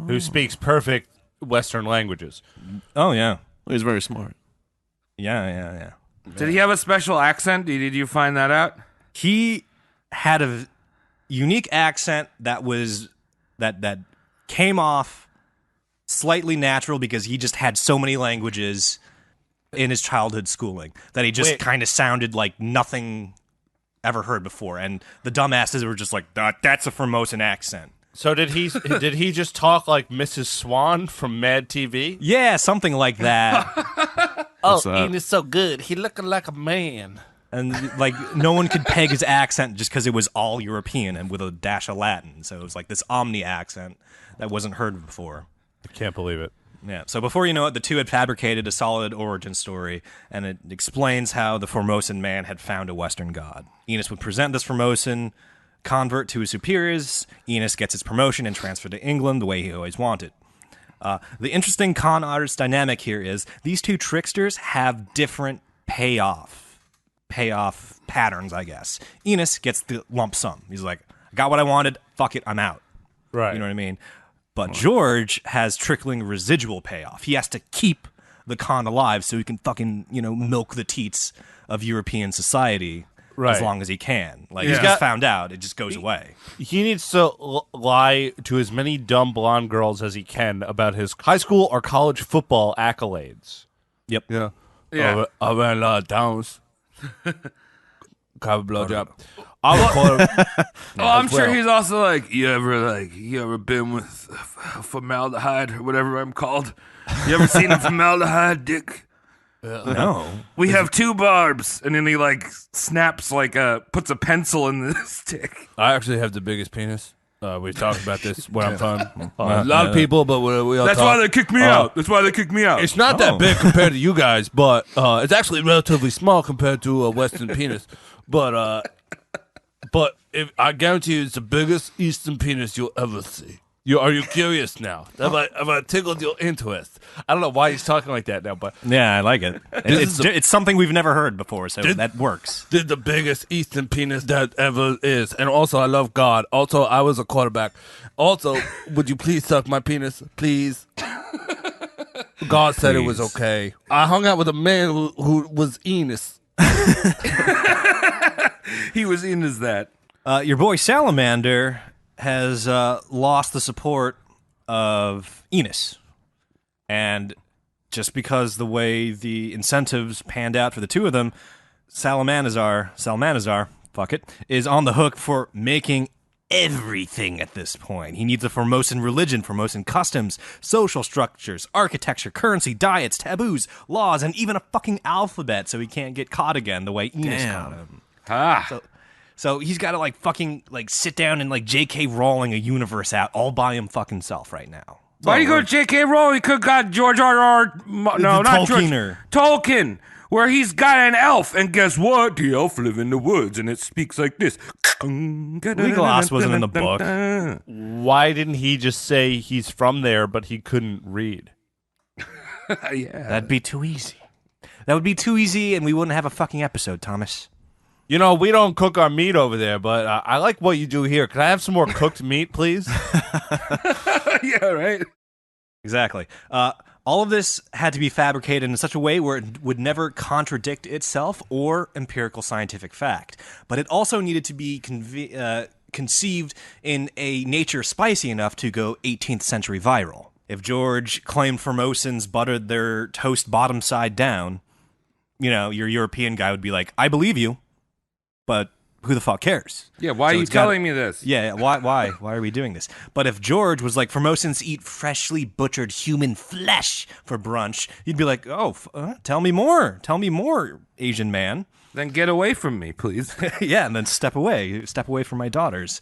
Who speaks perfect Western languages. Oh, yeah. He's very smart. Yeah. Did he have a special accent? Did you find that out? He had a unique accent that was that came off slightly natural because he just had so many languages in his childhood schooling that he just kind of sounded like nothing ever heard before, and the dumbasses were just like, that's a Formosan accent. So did he just talk like Mrs. Swan from Mad TV? Yeah, something like that. Oh, that? Ian is so good. He looking like a man. And like no one could peg his accent just because it was all European and with a dash of Latin, so it was like this omni accent that wasn't heard before. I can't believe it. Yeah, so before you know it, the two had fabricated a solid origin story, and it explains how the Formosan man had found a Western god. Enos would present this Formosan convert to his superiors. Enos gets his promotion and transferred to England the way he always wanted. The interesting con artist dynamic here is these two tricksters have different payoff patterns, I guess. Enos gets the lump sum. He's like, I got what I wanted, fuck it, I'm out. Right. You know what I mean? But George has trickling residual payoff. He has to keep the con alive so he can fucking, milk the teats of European society as long as he can. Like, he's just found out, it just goes away. He needs to lie to as many dumb blonde girls as he can about his high school or college football accolades. Yep. Yeah. Yeah. I ran a lot of downs. Got a blowjob. I'm sure he's also like, you ever been with formaldehyde or whatever I'm called? You ever seen a formaldehyde dick? No. We have two barbs, and then he like snaps puts a pencil in the stick. I actually have the biggest penis. We talked about this when I'm fun. A lot of people, but we all That's talk. why they kicked me out. That's why they kicked me out. It's not that big compared to you guys, but it's actually relatively small compared to a Western penis. But if I guarantee you, it's the biggest Eastern penis you'll ever see. Are you curious now? Have I tickled your interest? I don't know why he's talking like that now, but Yeah, I like it. It's something we've never heard before, so that works. did the biggest Eastern penis that ever is. And also, I love God. Also, I was a quarterback. Also, would you please suck my penis? Please. God said it was okay. I hung out with a man who was Enos. He was in as that. Your boy Salamander has lost the support of Enos. And just because the way the incentives panned out for the two of them, Psalmanazar, fuck it, is on the hook for making everything at this point. He needs a Formosan religion, Formosan customs, social structures, architecture, currency, diets, taboos, laws, and even a fucking alphabet so he can't get caught again the way Enos caught him. So he's got to fucking sit down and J.K. Rowling a universe out all by him fucking self right now. Why do you go to J.K. Rowling? He could have got George R.R. No, not George. Tolkien, where he's got an elf, and guess what? The elf live in the woods, and it speaks like this. Legolas wasn't in the book. Why didn't he just say he's from there, but he couldn't read? Yeah. That'd be too easy. That would be too easy, and we wouldn't have a fucking episode, Thomas. You know, we don't cook our meat over there, but I like what you do here. Can I have some more cooked meat, please? Yeah, right. Exactly. All of this had to be fabricated in such a way where it would never contradict itself or empirical scientific fact. But it also needed to be conceived in a nature spicy enough to go 18th century viral. If George claimed Formosans buttered their toast bottom side down, your European guy would be like, I believe you. But who the fuck cares? Yeah, why are you telling me this? Yeah, why are we doing this? But if George was like, Formosans eat freshly butchered human flesh for brunch, you'd be like, tell me more, Asian man. Then get away from me, please. Yeah, and then step away from my daughters.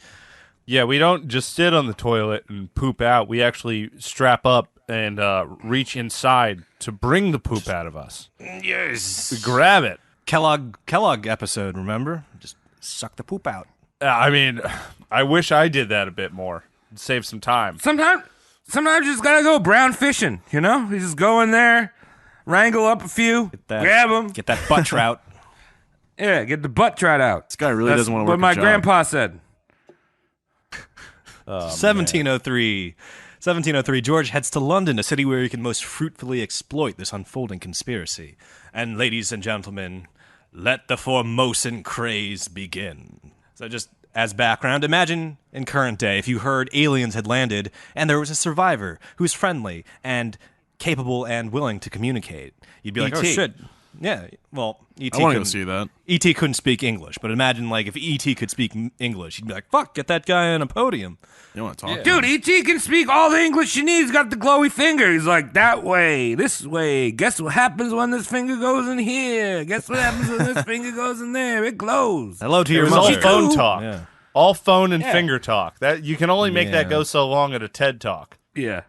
Yeah, we don't just sit on the toilet and poop out. We actually strap up and reach inside to bring the poop out of us. Yes. We grab it. Kellogg episode, remember? Just suck the poop out. I mean, I wish I did that a bit more. Save some time. Sometimes you just gotta go brown fishing, You just go in there, wrangle up a few, grab them. Get that butt trout. Yeah, get the butt trout out. This guy really doesn't want to work what my a job. grandpa said. 1703, George heads to London, a city where he can most fruitfully exploit this unfolding conspiracy. And ladies and gentlemen, let the Formosan craze begin. So just as background, imagine in current day if you heard aliens had landed and there was a survivor who's friendly and capable and willing to communicate. You'd be like, oh shit. Yeah, well, E.T. I want to go see that. E.T. couldn't speak English, but imagine if E.T. could speak English, he'd be like, fuck, get that guy on a podium. You want to talk? Dude, E.T. can speak all the English you need. He's got the glowy finger. He's like, that way, this way. Guess what happens when this finger goes in here? Guess what happens when this finger goes in there? It glows. Hello to It your was all mother. phone talk. Yeah. All phone and finger talk. That you can only make that Yeah. go so long at a TED Talk. Yeah.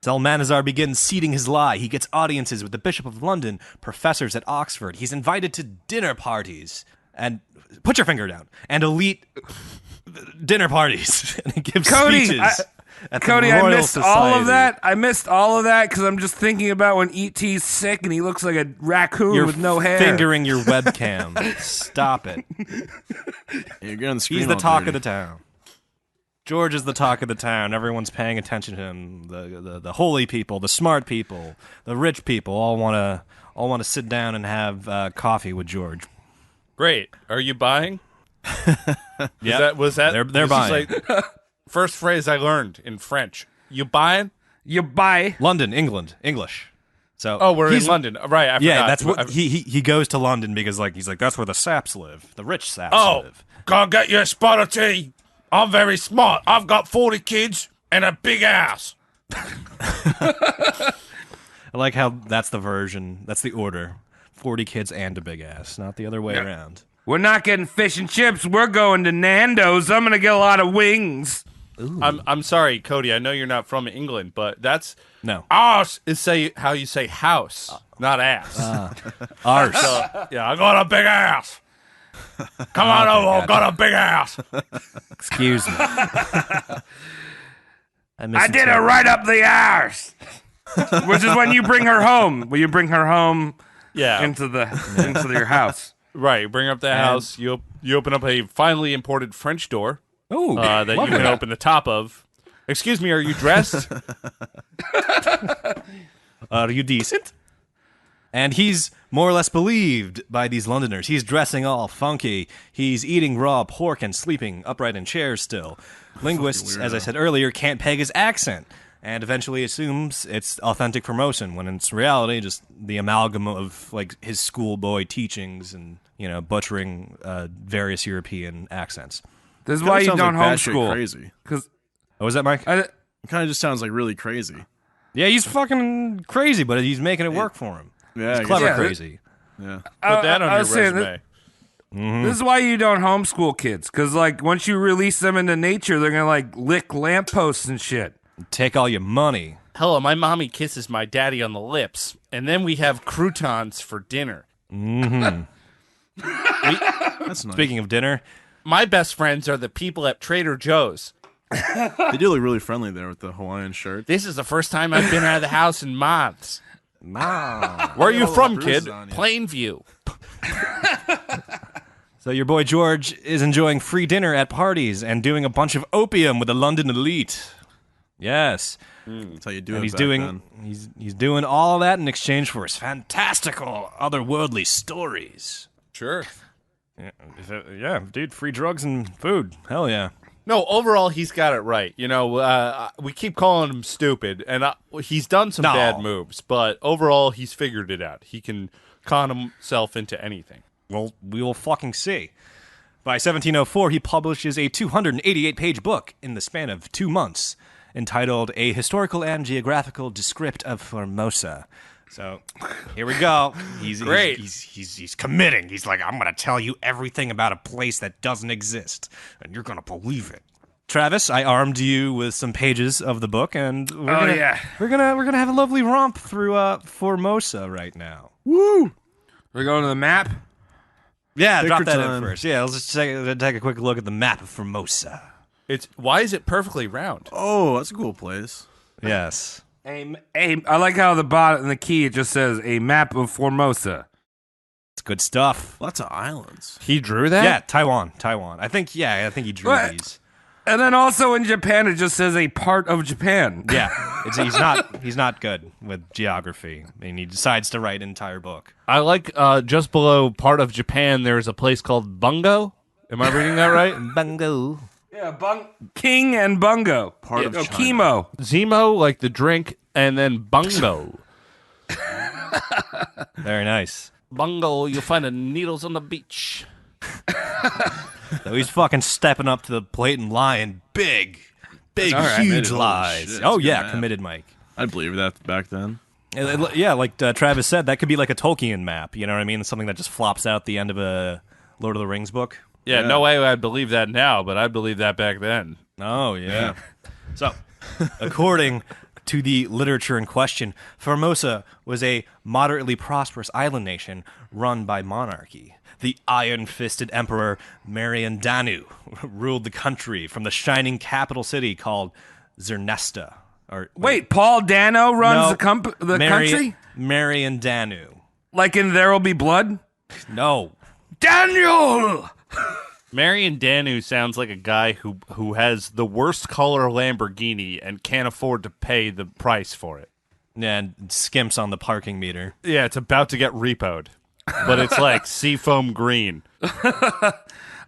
Psalmanazar begins seeding his lie. He gets audiences with the Bishop of London, professors at Oxford. He's invited to dinner parties. And put your finger down. And elite dinner parties. And he gives speeches. at the Cody, I Royal missed all of Society. that. I missed all of that because I'm just thinking about when E.T.'s sick and he looks like a raccoon You're with no hair. fingering your webcam. Stop it. You're getting the screen He's the all talk dirty. of the town. George is the talk of the town. Everyone's paying attention to him. The holy people, the smart people, the rich people all want to sit down and have coffee with George. Great. Are you buying? Yeah, Was that? They're this buying. is like first phrase I learned in French. You buying? You buy. London, England, English. So Oh, we're in he's- London. Right. I Yeah, forgot. that's what he goes to London because he's like that's where the saps live, the rich saps Oh, live. go get you a spot of tea. I'm very smart. I've got 40 kids and a big house. I like how that's the version. That's the order. 40 kids and a big ass, not the other way around. We're not getting fish and chips. We're going to Nando's. I'm going to get a lot of wings. I'm sorry, Cody. I know you're not from England, but that's No. arse is how you say house, not ass. Arse. So, yeah, I got a big ass. Come on over, I got a big ass. Excuse me. I did it right up the arse. Which is when you bring her home. When you bring her home Yeah, into your house. right. Bring up the house. You open up a finely imported French door Oh, that you can open the top of. Excuse me, are you dressed? Are you decent? And he's more or less believed by these Londoners. He's dressing all funky. He's eating raw pork and sleeping upright in chairs still. Linguists, as I said earlier, can't peg his accent and eventually assumes it's authentic Formosan when it's reality just the amalgam of like his schoolboy teachings and, you know, butchering various European accents. This is why you don't like batshit homeschool. crazy. What was that, Mike? It kind of just sounds like really crazy. Yeah, he's fucking crazy, but he's making it work for him. Yeah, He's clever Yeah, crazy. Yeah. Put that on I your was saying resume. This is why you don't homeschool kids, because like once you release them into nature, they're gonna like lick lampposts and shit. Take all your money. Hello, my mommy kisses my daddy on the lips, and then we have croutons for dinner. That's nice. Speaking of dinner, My best friends are the people at Trader Joe's. They do look really friendly there with the Hawaiian shirt. This is the first time I've been out of the house in months. Where are you from, kid? Plainview. so your boy George is enjoying free dinner at parties and doing a bunch of opium with the London elite. Yes. That's how you do And it he's back doing then. he's doing all that in exchange for his fantastical otherworldly stories. Sure. Yeah, dude, free drugs and food. Hell yeah. No, overall, he's got it right. You know, we keep calling him stupid, and he's done some No. bad moves, but overall, he's figured it out. He can con himself into anything. Well, we will fucking see. By 1704, he publishes a 288-page book in the span of 2 months, entitled A Historical and Geographical Descript of Formosa. So, here we go. He's Great. He's committing. He's like, I'm going to tell you everything about a place that doesn't exist, and you're going to believe it. Travis, I armed you with some pages of the book, and we're gonna have a lovely romp through Formosa right now. We're going to the map. Yeah, Take drop your that time. in first. Yeah, let's just take a quick look at the map of Formosa. Why is it perfectly round? Oh, that's a cool place. Yes. I like how the bottom in the key it just says a map of Formosa. It's good stuff. Lots of islands. He drew that? Yeah, Taiwan. I think he drew What? these. And then also in Japan, it just says a part of Japan. Yeah, he's not good with geography, and he decides to write an entire book. I like just below part of Japan, there's a place called Bungo. Am I reading that right? Bungo. Yeah, King and Bungo. Part of China. Chemo. Zemo, like the drink, and then Bungo. Very nice. Bungo, you'll find the needles on the beach. So he's fucking stepping up to the plate and lying big, all right, huge made it. Holy lies. shit, Oh it's yeah, good committed Mike. I'd believe that back then. Yeah, like Travis said, that could be like a Tolkien map. You know what I mean? Something that just flops out the end of a Lord of the Rings book. Yeah, no way I'd believe that now, but I'd believe that back then. Oh, yeah. So, according to the literature in question, Formosa was a moderately prosperous island nation run by monarchy. The iron-fisted emperor Mariandanu ruled the country from the shining capital city called Zernesta. Wait, Paul Dano runs the country? Mariandanu. Like in There Will Be Blood? No. Daniel! Marion Danu sounds like a guy who has the worst color Lamborghini and can't afford to pay the price for it. Yeah, and skimps on the parking meter. Yeah, it's about to get repoed, but it's like seafoam green.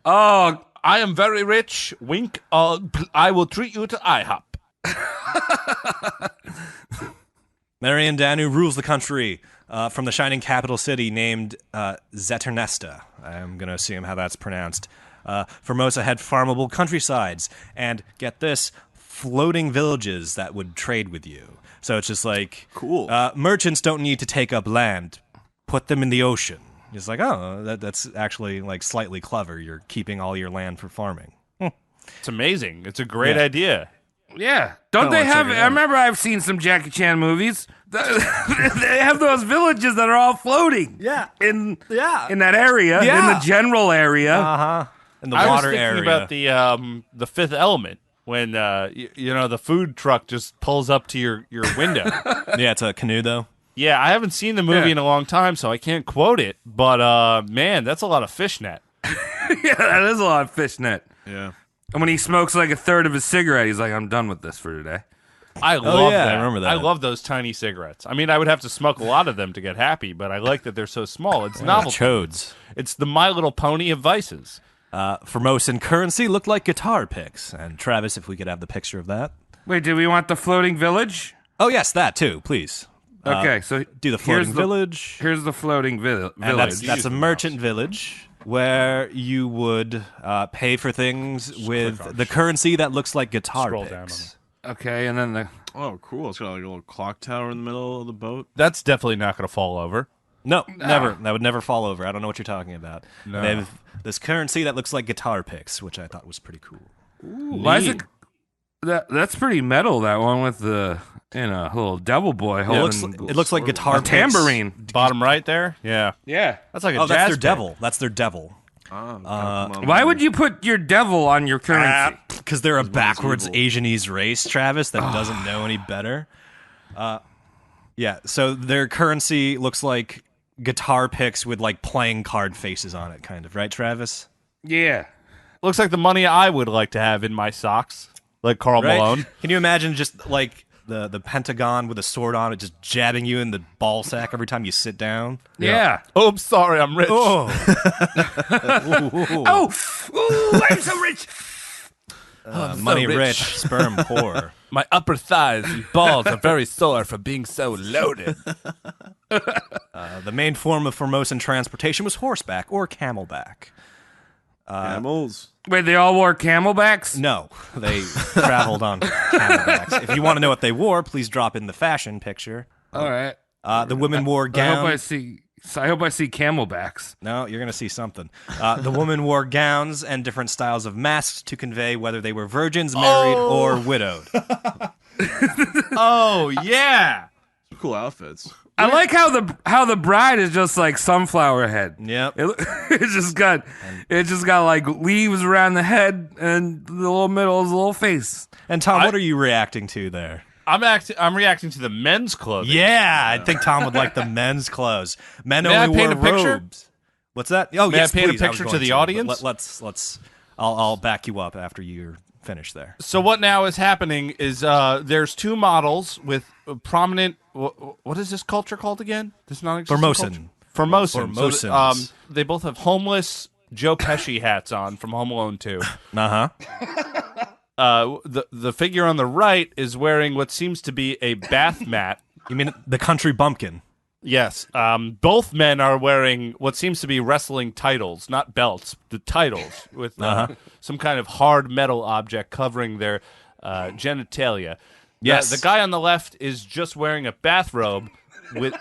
Oh, I am very rich. Wink. I will treat you to IHOP. Mariandanu rules the country from the shining capital city named Zeternesta. I'm going to assume how that's pronounced. Formosa had farmable countrysides and, get this, floating villages that would trade with you. So it's just like, Cool. Merchants don't need to take up land. Put them in the ocean. It's like, oh, that's actually like slightly clever. You're keeping all your land for farming. It's amazing. It's a great Yeah. idea. yeah. Don't they wanna have... check it I out. remember I've seen some Jackie Chan movies. They have those villages that are all floating. Yeah. In Yeah. that area. Yeah. In the general area. In the I was water thinking area. about the Fifth Element when the food truck just pulls up to your window. Yeah, it's a canoe, though. Yeah, I haven't seen the movie Yeah. in a long time, so I can't quote it. But man, that's a lot of fishnet. Yeah, that is a lot of fishnet. Yeah. And when he smokes like a third of his cigarette, he's like, I'm done with this for today. I love yeah, that. I remember that. I love those tiny cigarettes. I mean, I would have to smoke a lot of them to get happy, but I like that they're so small. It's novel. Chodes. It's the My Little Pony of vices. Formosan currency looked like guitar picks. And Travis, if we could have the picture of that. Wait, do we want the floating village? Oh, yes, that too, please. Okay, so Do the floating village. Here's the floating village. And that's a merchant village where you would pay for things with the currency that looks like guitar Scroll down picks. Okay, and then the Oh, cool. It's got like a little clock tower in the middle of the boat. That's definitely not going to fall over. No, never. That would never fall over. I don't know what you're talking about. No. They have this currency that looks like guitar picks, which I thought was pretty cool. why is it? That's pretty metal. That one with the little devil boy It holding. looks like guitar a picks. tambourine. Bottom right there? Yeah. Yeah. That's like a Oh, jazz that's their pick. devil. That's their devil. Why would you put your devil on your currency? Because they're a backwards evil. Asianese race, Travis, that doesn't know any better. Yeah, so their currency looks like guitar picks with like playing card faces on it, kind of, right, Travis? Yeah. Looks like the money I would like to have in my socks, like Karl Right? Malone. Can you imagine just like the Pentagon with a sword on it, just jabbing you in the ball sack every time you sit down? Yeah. Oh, I'm sorry, I'm rich. Oh, Ooh, I'm so rich. money rich. rich, sperm poor. My upper thighs and balls are very sore for being so loaded. The main form of Formosan transportation was horseback or camelback. Camels. Wait, they all wore camelbacks? No, they traveled on camelbacks. If you want to know what they wore, please drop in the fashion picture. All right. The women wore I hope I gowns. see. I hope I see camelbacks. No, you're going to see something. The women wore gowns and different styles of masks to convey whether they were virgins, married, or widowed. Oh, yeah. Cool outfits. I like how the bride is just like sunflower head. Yep. It just got like leaves around the head and the little middle is a little face. And Tom, what are you reacting to there? I'm reacting to the men's clothing. Yeah, I think Tom would like the men's clothes. Men May I only paint wore a picture? robes. What's that? Oh, May yes, I paint a please. I was picture to going the but audience? Let's. I'll back you up after you're finished there. So what now is happening is there's two models with prominent. What is this culture called again? This non-existent Formosan. culture? Formosan. Formosans. So, they both have homeless Joe Pesci hats on from Home Alone 2. Uh-huh. The figure on the right is wearing what seems to be a bath mat. You mean the country bumpkin? Yes. Both men are wearing what seems to be wrestling titles, not belts, the titles, with some kind of hard metal object covering their genitalia. Yes. The guy on the left is just wearing a bathrobe with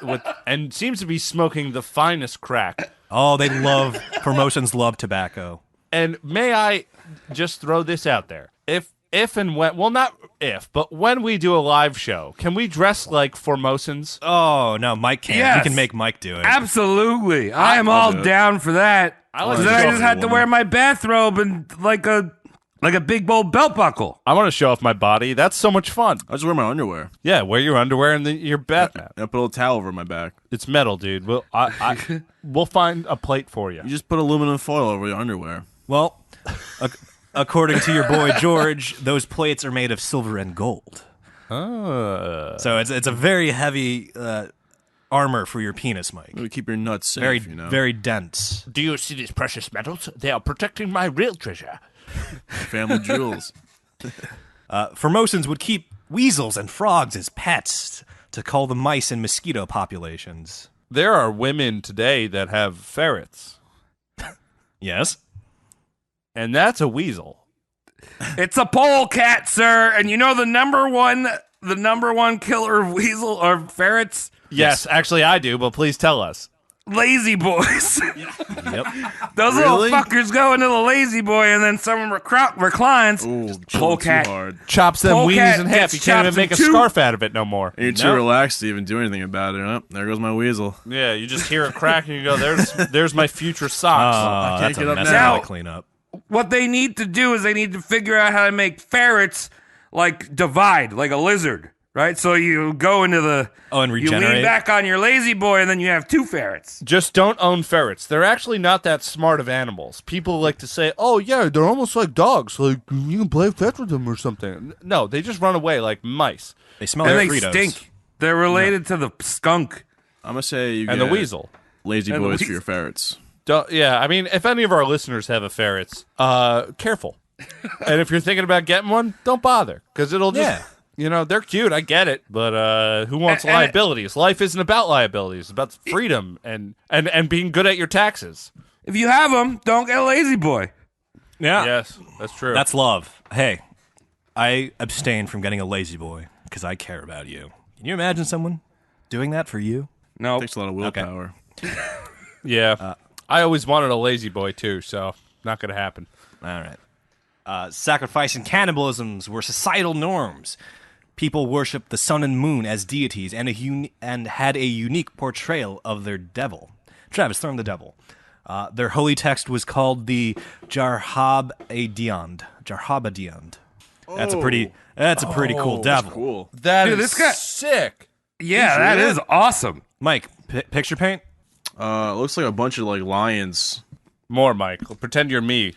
and seems to be smoking the finest crack. Oh, they love Formosans love tobacco. And may I just throw this out there? If and when, well, not if, but when we do a live show, can we dress like Formosans? Oh no, Mike can't. Yes. We can make Mike do it. Absolutely. I am all do it. down for that. I like 'Cause to then show I just had to wear my bathrobe and like a big bold belt buckle. I want to show off my body. That's so much fun. I just wear my underwear. Yeah, wear your underwear and your bath mat. I put a little towel over my back. It's metal, dude. We'll find a plate for you. You just put aluminum foil over your underwear. Well, according to your boy George, those plates are made of silver and gold. So it's a very heavy armor for your penis, Mike. It would keep your nuts safe, Very you know. very dense. Do you see these precious metals? They are protecting my real treasure. Family jewels. Formosans would keep weasels and frogs as pets to cull the mice and mosquito populations. There are women today that have ferrets, Yes. and that's a weasel. It's a polecat, sir, and you know the number one killer of weasel or ferrets? Yes, actually I do, but please tell us. Lazy boys. Yep. Those Really? little fuckers go into the lazy boy, and then someone reclines. Ooh, Polecat. too hard. Chops them Polecat weenies in half. gets You can't even chopped make in a two. scarf out of it no more. And you're too relaxed to even do anything about it. Oh, there goes my weasel. Yeah, you just hear it crack and you go, "There's my future socks." can't That's get a up mess now. to clean up. What they need to do is they need to figure out how to make ferrets like divide, like a lizard, right? So you go into the and you lean regenerate. back on your lazy boy, and then you have 2 ferrets. Just don't own ferrets. They're actually not that smart of animals. People like to say, "Oh yeah, they're almost like dogs. Like you can play fetch with them or something." No, they just run away like mice They smell And like they Fritos. stink. They're related to the skunk. I'm gonna say you and get the weasel. lazy And the boys for weasel. your ferrets. Yeah, I mean, if any of our listeners have a ferrets, careful. And if you're thinking about getting one, don't bother because it'll just, they're cute. I get it, but who wants liabilities? Life isn't about liabilities; it's about freedom and being good at your taxes. If you have them, don't get a lazy boy. Yeah. Yes, that's true. That's love. Hey, I abstain from getting a lazy boy because I care about you. Can you imagine someone doing that for you? No. Takes a lot of willpower. yeah. I always wanted a lazy boy too, so not going to happen. All right. Sacrifice and cannibalisms were societal norms. People worshipped the sun and moon as deities and had a unique portrayal of their devil. Travis, throw him the devil. Their holy text was called the Jarhabadiand. That's a pretty cool devil. Cool. That Dude, is this guy- sick. Yeah, that is awesome. Mike, picture paint? Looks like a bunch of like lions. More, Mike. Pretend you're me.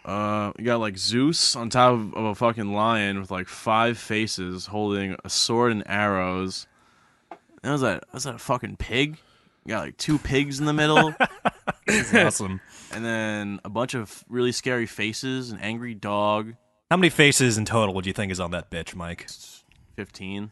You got like Zeus on top of a fucking lion with like 5 faces holding a sword and arrows. And was that a fucking pig? You got like 2 pigs in the middle. That's awesome. And then a bunch of really scary faces, an angry dog. How many faces in total would you think is on that bitch, Mike? 15.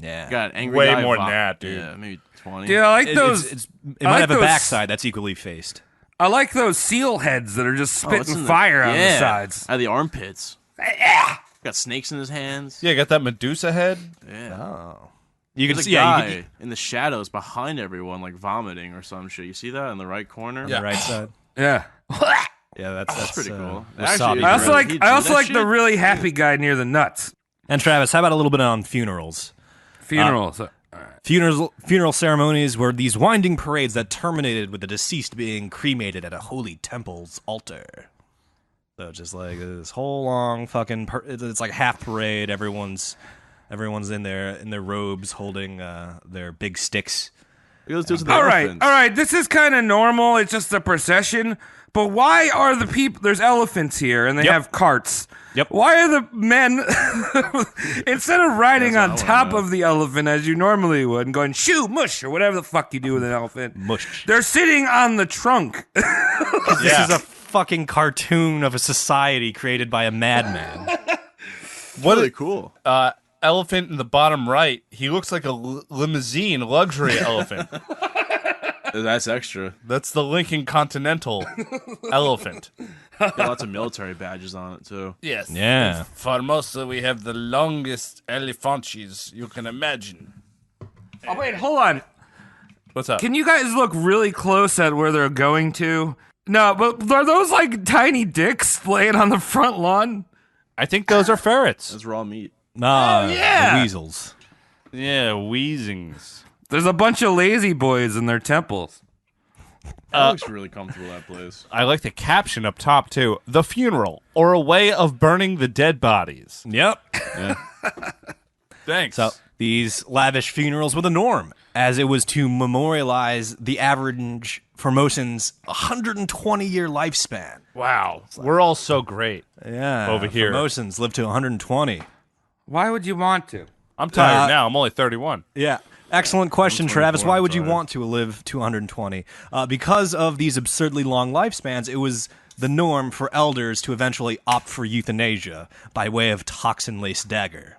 Yeah. You got an angry Way guy more than that, dude. Yeah, maybe 20. Dude, I like those. It I might like have a those- backside that's equally faced. I like those seal heads that are just Oh, it's spitting in fire out the sides. Out of the armpits. Got snakes in his hands. Yeah, got that Medusa head. Yeah. You can There's a see, yeah, guy you can, in the shadows behind everyone, like vomiting or some shit. You see that in the right corner? Yeah. the right side. Yeah. Yeah, that's pretty cool. wasabi. Actually, I also Really? like. He'd I do also that like the shit? really happy guy near the nuts. And Travis, how about a little bit on funerals? Funerals. Funeral ceremonies were these winding parades that terminated with the deceased being cremated at a holy temple's altar. So just like this whole long fucking, it's like half parade. Everyone's in their robes, holding their big sticks. Let's do it to the all right. elephants. All right. This is kind of normal. It's just a procession. But why are the people? There's elephants here, and they Yep. have carts. Yep. Why are the men instead of riding on That's what I top wanna know. of the elephant as you normally would and going shoo mush or whatever the fuck you do with an elephant? Mush. They're sitting on the trunk. This is a fucking cartoon of a society created by a madman. Really cool. Elephant in the bottom right. He looks like a limousine luxury elephant. That's extra. That's the Lincoln Continental elephant. Got lots of military badges on it too. Yes. Yeah. Formosa, we have the longest elephanches you can imagine. Oh wait, hold on. What's up? Can you guys look really close at where they're going to? No, but are those like tiny dicks laying on the front lawn? I think those are ferrets. That's raw meat. Nah, yeah. the weasels. Yeah, wheezings. There's a bunch of lazy boys in their temples. That looks really comfortable, that place. I like the caption up top too. The funeral, or a way of burning the dead bodies. Yep. Thanks. So these lavish funerals were the norm, as it was to memorialize the average Formosan's 120-year lifespan. wow, we're all so great. Yeah, Over here. Formosans live to 120. Why would you want to? I'm tired now. I'm only 31. Yeah. Excellent question, Travis. 24, Why would you sorry. want to live to 120? Because of these absurdly long lifespans, it was the norm for elders to eventually opt for euthanasia by way of toxin-laced dagger.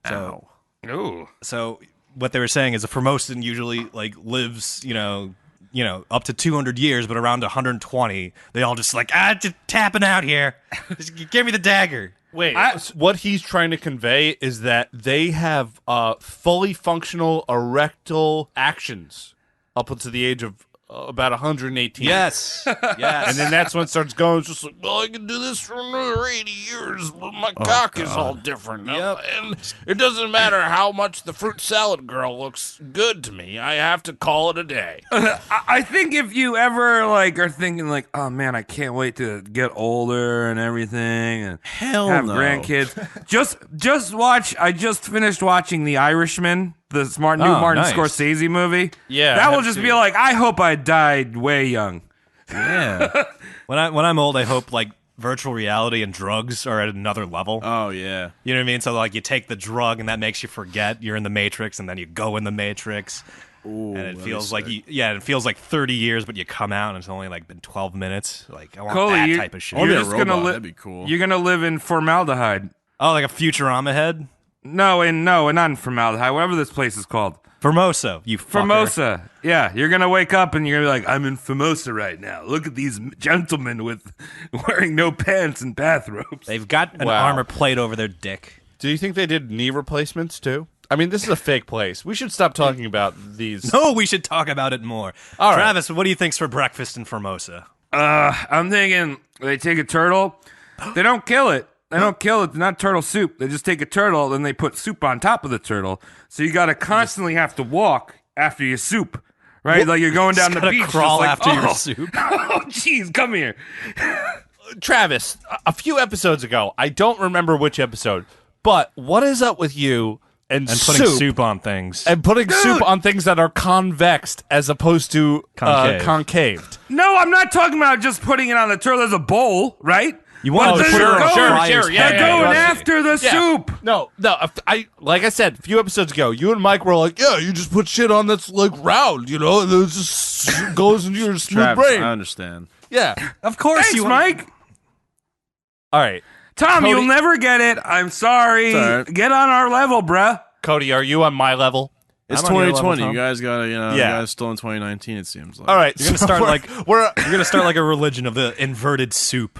So, Ooh. so what they were saying is a Formosan usually like lives, up to 200 years, but around 120, they all just like, just tapping out here. Just give me the dagger. Wait, what he's trying to convey is that they have fully functional erectile actions up until the age of about 118. Yes. Yes. And then that's when it starts going. It's just like, well, I can do this for another 80 years, but my cock is all different now. And it doesn't matter how much the fruit salad girl looks good to me. I have to call it a day. I think if you ever like are thinking like, oh man, I can't wait to get older and everything and Hell have no. grandkids. just watch. I just finished watching The Irishman, the new Martin nice. Scorsese movie. Yeah, that I will have just seen be it. like, I hope I died way young. Yeah. When I'm old, I hope like virtual reality and drugs are at another level. Oh yeah. You know what I mean? So like you take the drug and that makes you forget you're in the Matrix, and then you go in the Matrix. Ooh, And it that'd feels be like sick. it feels like 30 years, but you come out and it's only like been 12 minutes. Like I want Coley, that you- type of shit. Or be You're a just gonna robot. li- That'd be cool. You're gonna live in formaldehyde. Oh, like a Futurama head? No, not in formaldehyde. Whatever this place is called. Formosa, you fucker. Formosa. Yeah, you're going to wake up and you're going to be like, I'm in Formosa right now. Look at these gentlemen with wearing no pants and bathrobes. They've got an Wow. armor plate over their dick. Do you think they did knee replacements too? I mean, this is a fake place. We should stop talking about these. No, we should talk about it more. All right. Travis, what do you think's for breakfast in Formosa? I'm thinking they take a turtle. They don't kill it. They don't kill it. It's not turtle soup. They just take a turtle, then they put soup on top of the turtle. So you got to constantly have to walk after your soup, right? Like you're going down the Gotta beach. crawl just like, after your oh, soup. Oh, jeez, come here. Travis, a few episodes ago, I don't remember which episode, but what is up with you and Putting soup on things. and putting soup on things that are convexed as opposed to concaved? No, I'm not talking about just putting it on the turtle as a bowl, right? You want But to they're put it on going- Fryer's yeah, They're yeah, going yeah. after the soup. No. Like I said a few episodes ago, you and Mike were like, yeah, you just put shit on that's like round, and it just goes into your smooth Travis, brain. I understand. Yeah. Of course Thanks, you Mike. All right. Tom, Cody- you'll never get it. I'm sorry. It's all right. Get on our level, bruh. Cody, are you on my level? It's I'm on your level, 2020. Tom. You guys gotta, you Yeah. guys still in 2019. It seems like. All right. You're gonna start we're You're gonna start like a religion of the inverted soup.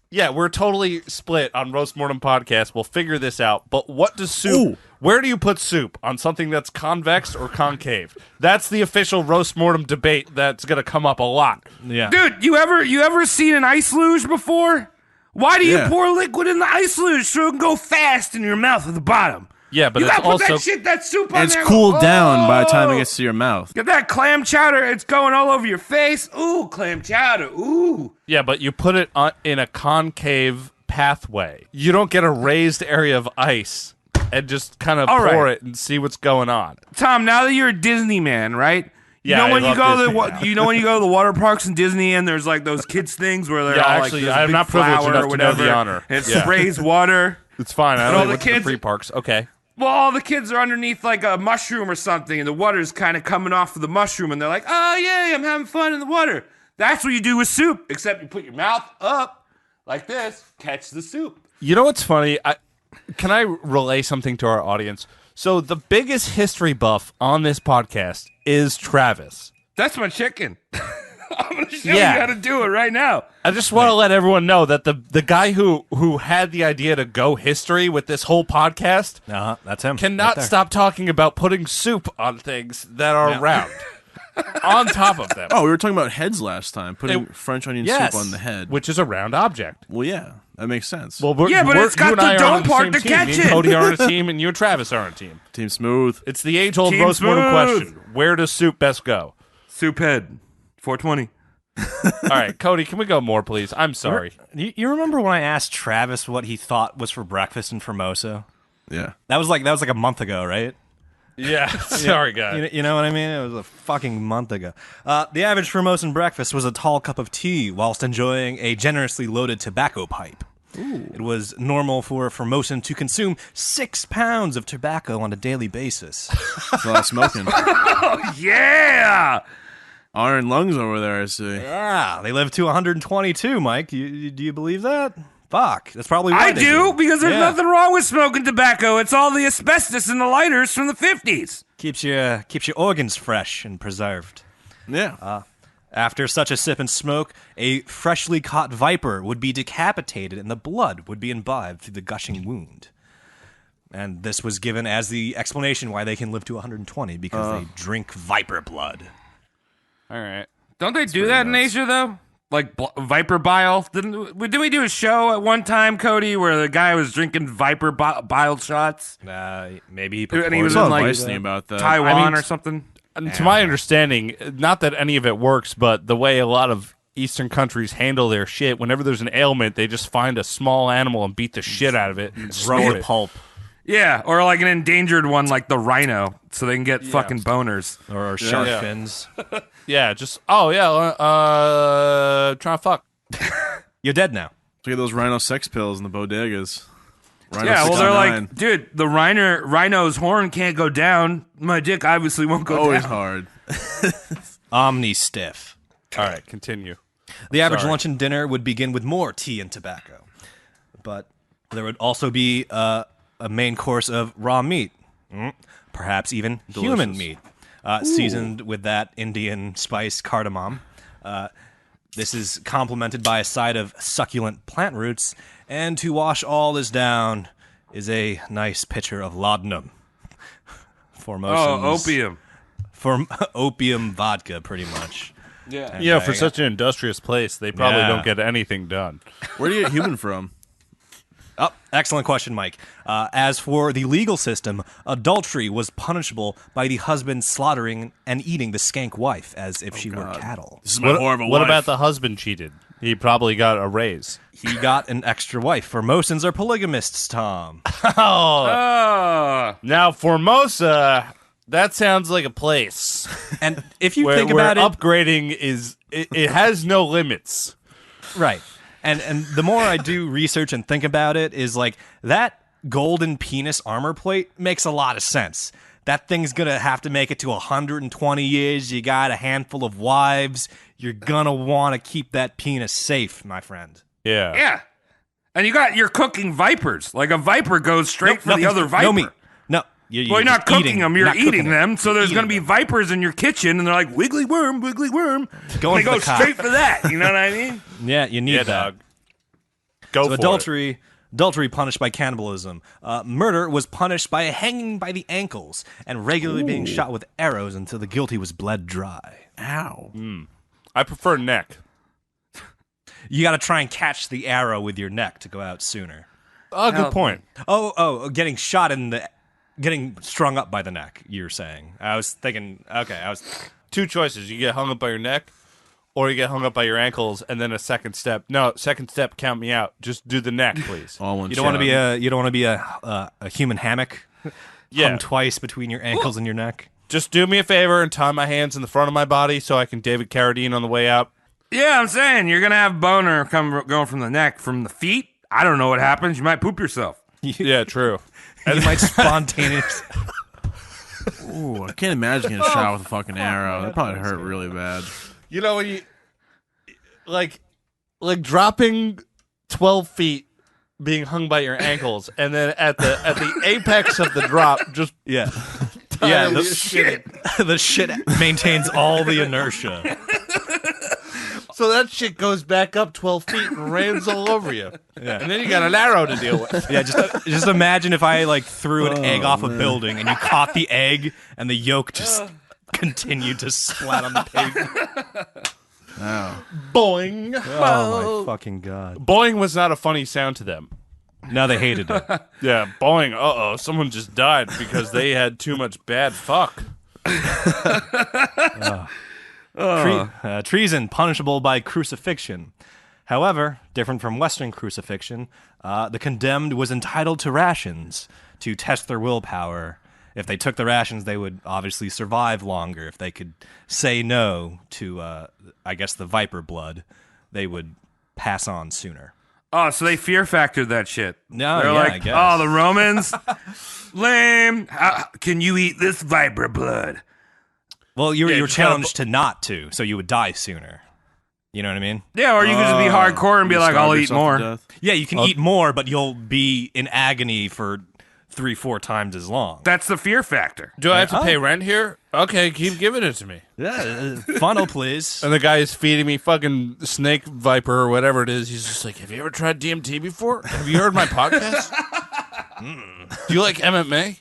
yeah, we're totally split on Roast Mortem Podcast. We'll figure this out. But what does soup? Ooh. Where do you put soup? On something that's convex or concave? That's the official Roast Mortem debate that's going to come up a lot. Yeah. Dude, you ever seen an ice luge before? Why do you Yeah. pour liquid in the ice luge so it can go fast in your mouth at the bottom? Yeah, but You it's gotta put also that soup on And it's there. cooled down by the time Oh! it gets to your mouth. Get that clam chowder. It's going all over your face. Ooh, clam chowder. Ooh. yeah, but you put it in a concave pathway. You don't get a raised area of ice and just kind of All pour right. it and see what's going on. Now that you're a Disney man, right? You Yeah, know I when you love go to Disney the when you go to the water parks in Disney and there's like those kids things where they're Yeah, all actually, like this I'm big not privileged flower enough or to know whatever, the honor. and it Yeah. sprays water. It's fine. I And all only the went to the kids- free parks. Okay. Well, all the kids are underneath like a mushroom or something, and the water's kind of coming off of the mushroom, and they're like, "Oh yay, I'm having fun in the water." That's what you do with soup, except you put your mouth up like this, catch the soup. You know what's funny? Can I relay something to our audience? So the biggest history buff on this podcast is Travis. That's my chicken. I'm gonna show Yeah. you how to do it right now. I just want to let everyone know that the guy who had the idea to go history with this whole podcast That's him. cannot right there. stop talking about putting soup on things that are round. On top of them. Oh, we were talking about heads last time. Putting It- French onion Yes. soup on the head. Which is a round object. Well, yeah, that makes sense. Well, Yeah, but it's got you and the I are dome on the part same to team. catch Me and it. Cody are on a team, and you and Travis are on a team. Team Smooth. It's the age-old Team roast mortem Smooth. question. Where does soup best go? Soup head, 420. All right, Cody, can we go more, please? I'm sorry. You remember when I asked Travis what he thought was for breakfast in Formosa? Yeah. That was like a month ago, right? Yeah, sorry, guys. You know what I mean? It was a fucking month ago. The average Formosan breakfast was a tall cup of tea whilst enjoying a generously loaded tobacco pipe. It was normal for a Formosan to consume 6 pounds of tobacco on a daily basis. That's a lot of smoking. Yeah. Iron lungs over there, I see. Yeah, they live to 122, Mike. Do you believe that? Fuck. That's probably why I they do, because there's Yeah. nothing wrong with smoking tobacco. It's all the asbestos in the lighters from the 50s. Keeps your organs fresh and preserved. Yeah. After such a sip and smoke, a freshly caught viper would be decapitated and the blood would be imbibed through the gushing wound. And this was given as the explanation why they can live to 120, because they drink viper blood. All right. Don't they do that in Asia though? Like viper bile? Didn't we do a show at one time, Cody, where the guy was drinking viper bile shots? Maybe he And he was I in saw like Vice about that. Taiwan or something. And to my understanding, not that any of it works, but the way a lot of Eastern countries handle their shit, whenever there's an ailment, they just find a small animal and beat the shit out of it and snort it. Pulp. Yeah, or like an endangered one like the rhino, so they can get fucking boners. Or shark fins. Yeah, just trying to fuck. You're dead now. Look at those rhino sex pills in the bodegas. Rhino Yeah, well, they're 69. like, dude, the rhino's horn can't go down. My dick obviously won't go always down. hard. Omni stiff. All right, continue. The average lunch and dinner would begin with more tea and tobacco. But there would also be a main course of raw meat. Perhaps even human meat. Seasoned with that Indian spice cardamom. This is complemented by a side of succulent plant roots, and to wash all this down is a nice pitcher of laudanum. Opium. For opium vodka, pretty much. Yeah. Yeah, for such an industrious place, they probably Yeah. don't get anything done. Where do you get human from? Oh, excellent question, Mike. As for the legal system, adultery was punishable by the husband slaughtering and eating the skank wife as if she were cattle. This is my horrible What wife. about the husband cheated? He probably got a raise. He got an extra wife. Formosans are polygamists, Tom. Oh. Now, Formosa, that sounds like a place And if you where, think where about it, upgrading is it has no limits. right. And the more I do research and think about it, is like that golden penis armor plate makes a lot of sense. That thing's gonna have to make it to 120 years. You got a handful of wives. You're gonna want to keep that penis safe, my friend. Yeah. Yeah. And you're cooking vipers. Like a viper goes straight for the Nothing's- other viper. No meat. No. Well, you're not just cooking them, you're not eating cooking them. So there's Eating going to be them. vipers in your kitchen, and they're like, wiggly worm, wiggly worm. Going they for go the cock. straight for that. You know what I mean? Yeah, you need Yeah, that. dog. Go So for it. adultery punished by cannibalism. Murder was punished by hanging by the ankles and regularly being shot with arrows until the guilty was bled dry. Ow. I prefer neck. You got to try and catch the arrow with your neck to go out sooner. Oh, good point. Getting shot in the, getting strung up by the neck. You're saying? I was thinking. Okay, Two choices: you get hung up by your neck, or you get hung up by your ankles, and then a second step. No, second step. Count me out. Just do the neck, please. All one You don't want to shot. be a human hammock. Yeah. Hung twice between your ankles and your neck. Just do me a favor and tie my hands in the front of my body so I can David Carradine on the way out. Yeah, I'm saying you're going to have boner going from the neck. From the feet, I don't know what happens. You might poop yourself. Yeah, true. You might spontaneous. Ooh, I can't imagine getting shot with a fucking arrow. That probably hurt really bad. You know when you like dropping 12 feet, being hung by your ankles, and then at the apex of the drop, just Yeah. entirely the shit. the shit maintains all the inertia. So that shit goes back up 12 feet and rains all over you. Yeah. And then you got an arrow to deal with. Yeah, just imagine if I like threw an egg off a building and you caught the egg and the yolk just continued to splat on the pavement. Boing. Oh my fucking god. Boing was not a funny sound to them. No, they hated it. Yeah, boing. Uh-oh, someone just died because they had too much bad fuck. Treason punishable by crucifixion. However, different from Western crucifixion, the condemned was entitled to rations to test their willpower. If they took the rations, they would obviously survive longer. If they could say no to, I guess, the viper blood, they would pass on sooner. Oh, so they fear factored that shit. No, They're yeah, I like, guess. oh, the Romans? Lame. How can you eat this viper blood? Well, you Yeah, were you just gotta challenged to not to, so you would die sooner. You know what I mean? Yeah, or you could just be hardcore and be like, I'll Starve eat yourself more. to death. Yeah, you can eat more, but you'll be in agony for 3-4 times as long. That's the fear factor. Do I have to pay rent here? Okay, keep giving it to me. Yeah, funnel, please. And the guy is feeding me fucking snake viper or whatever it is. He's just like, have you ever tried DMT before? Have you heard my podcast? Do you like MMA?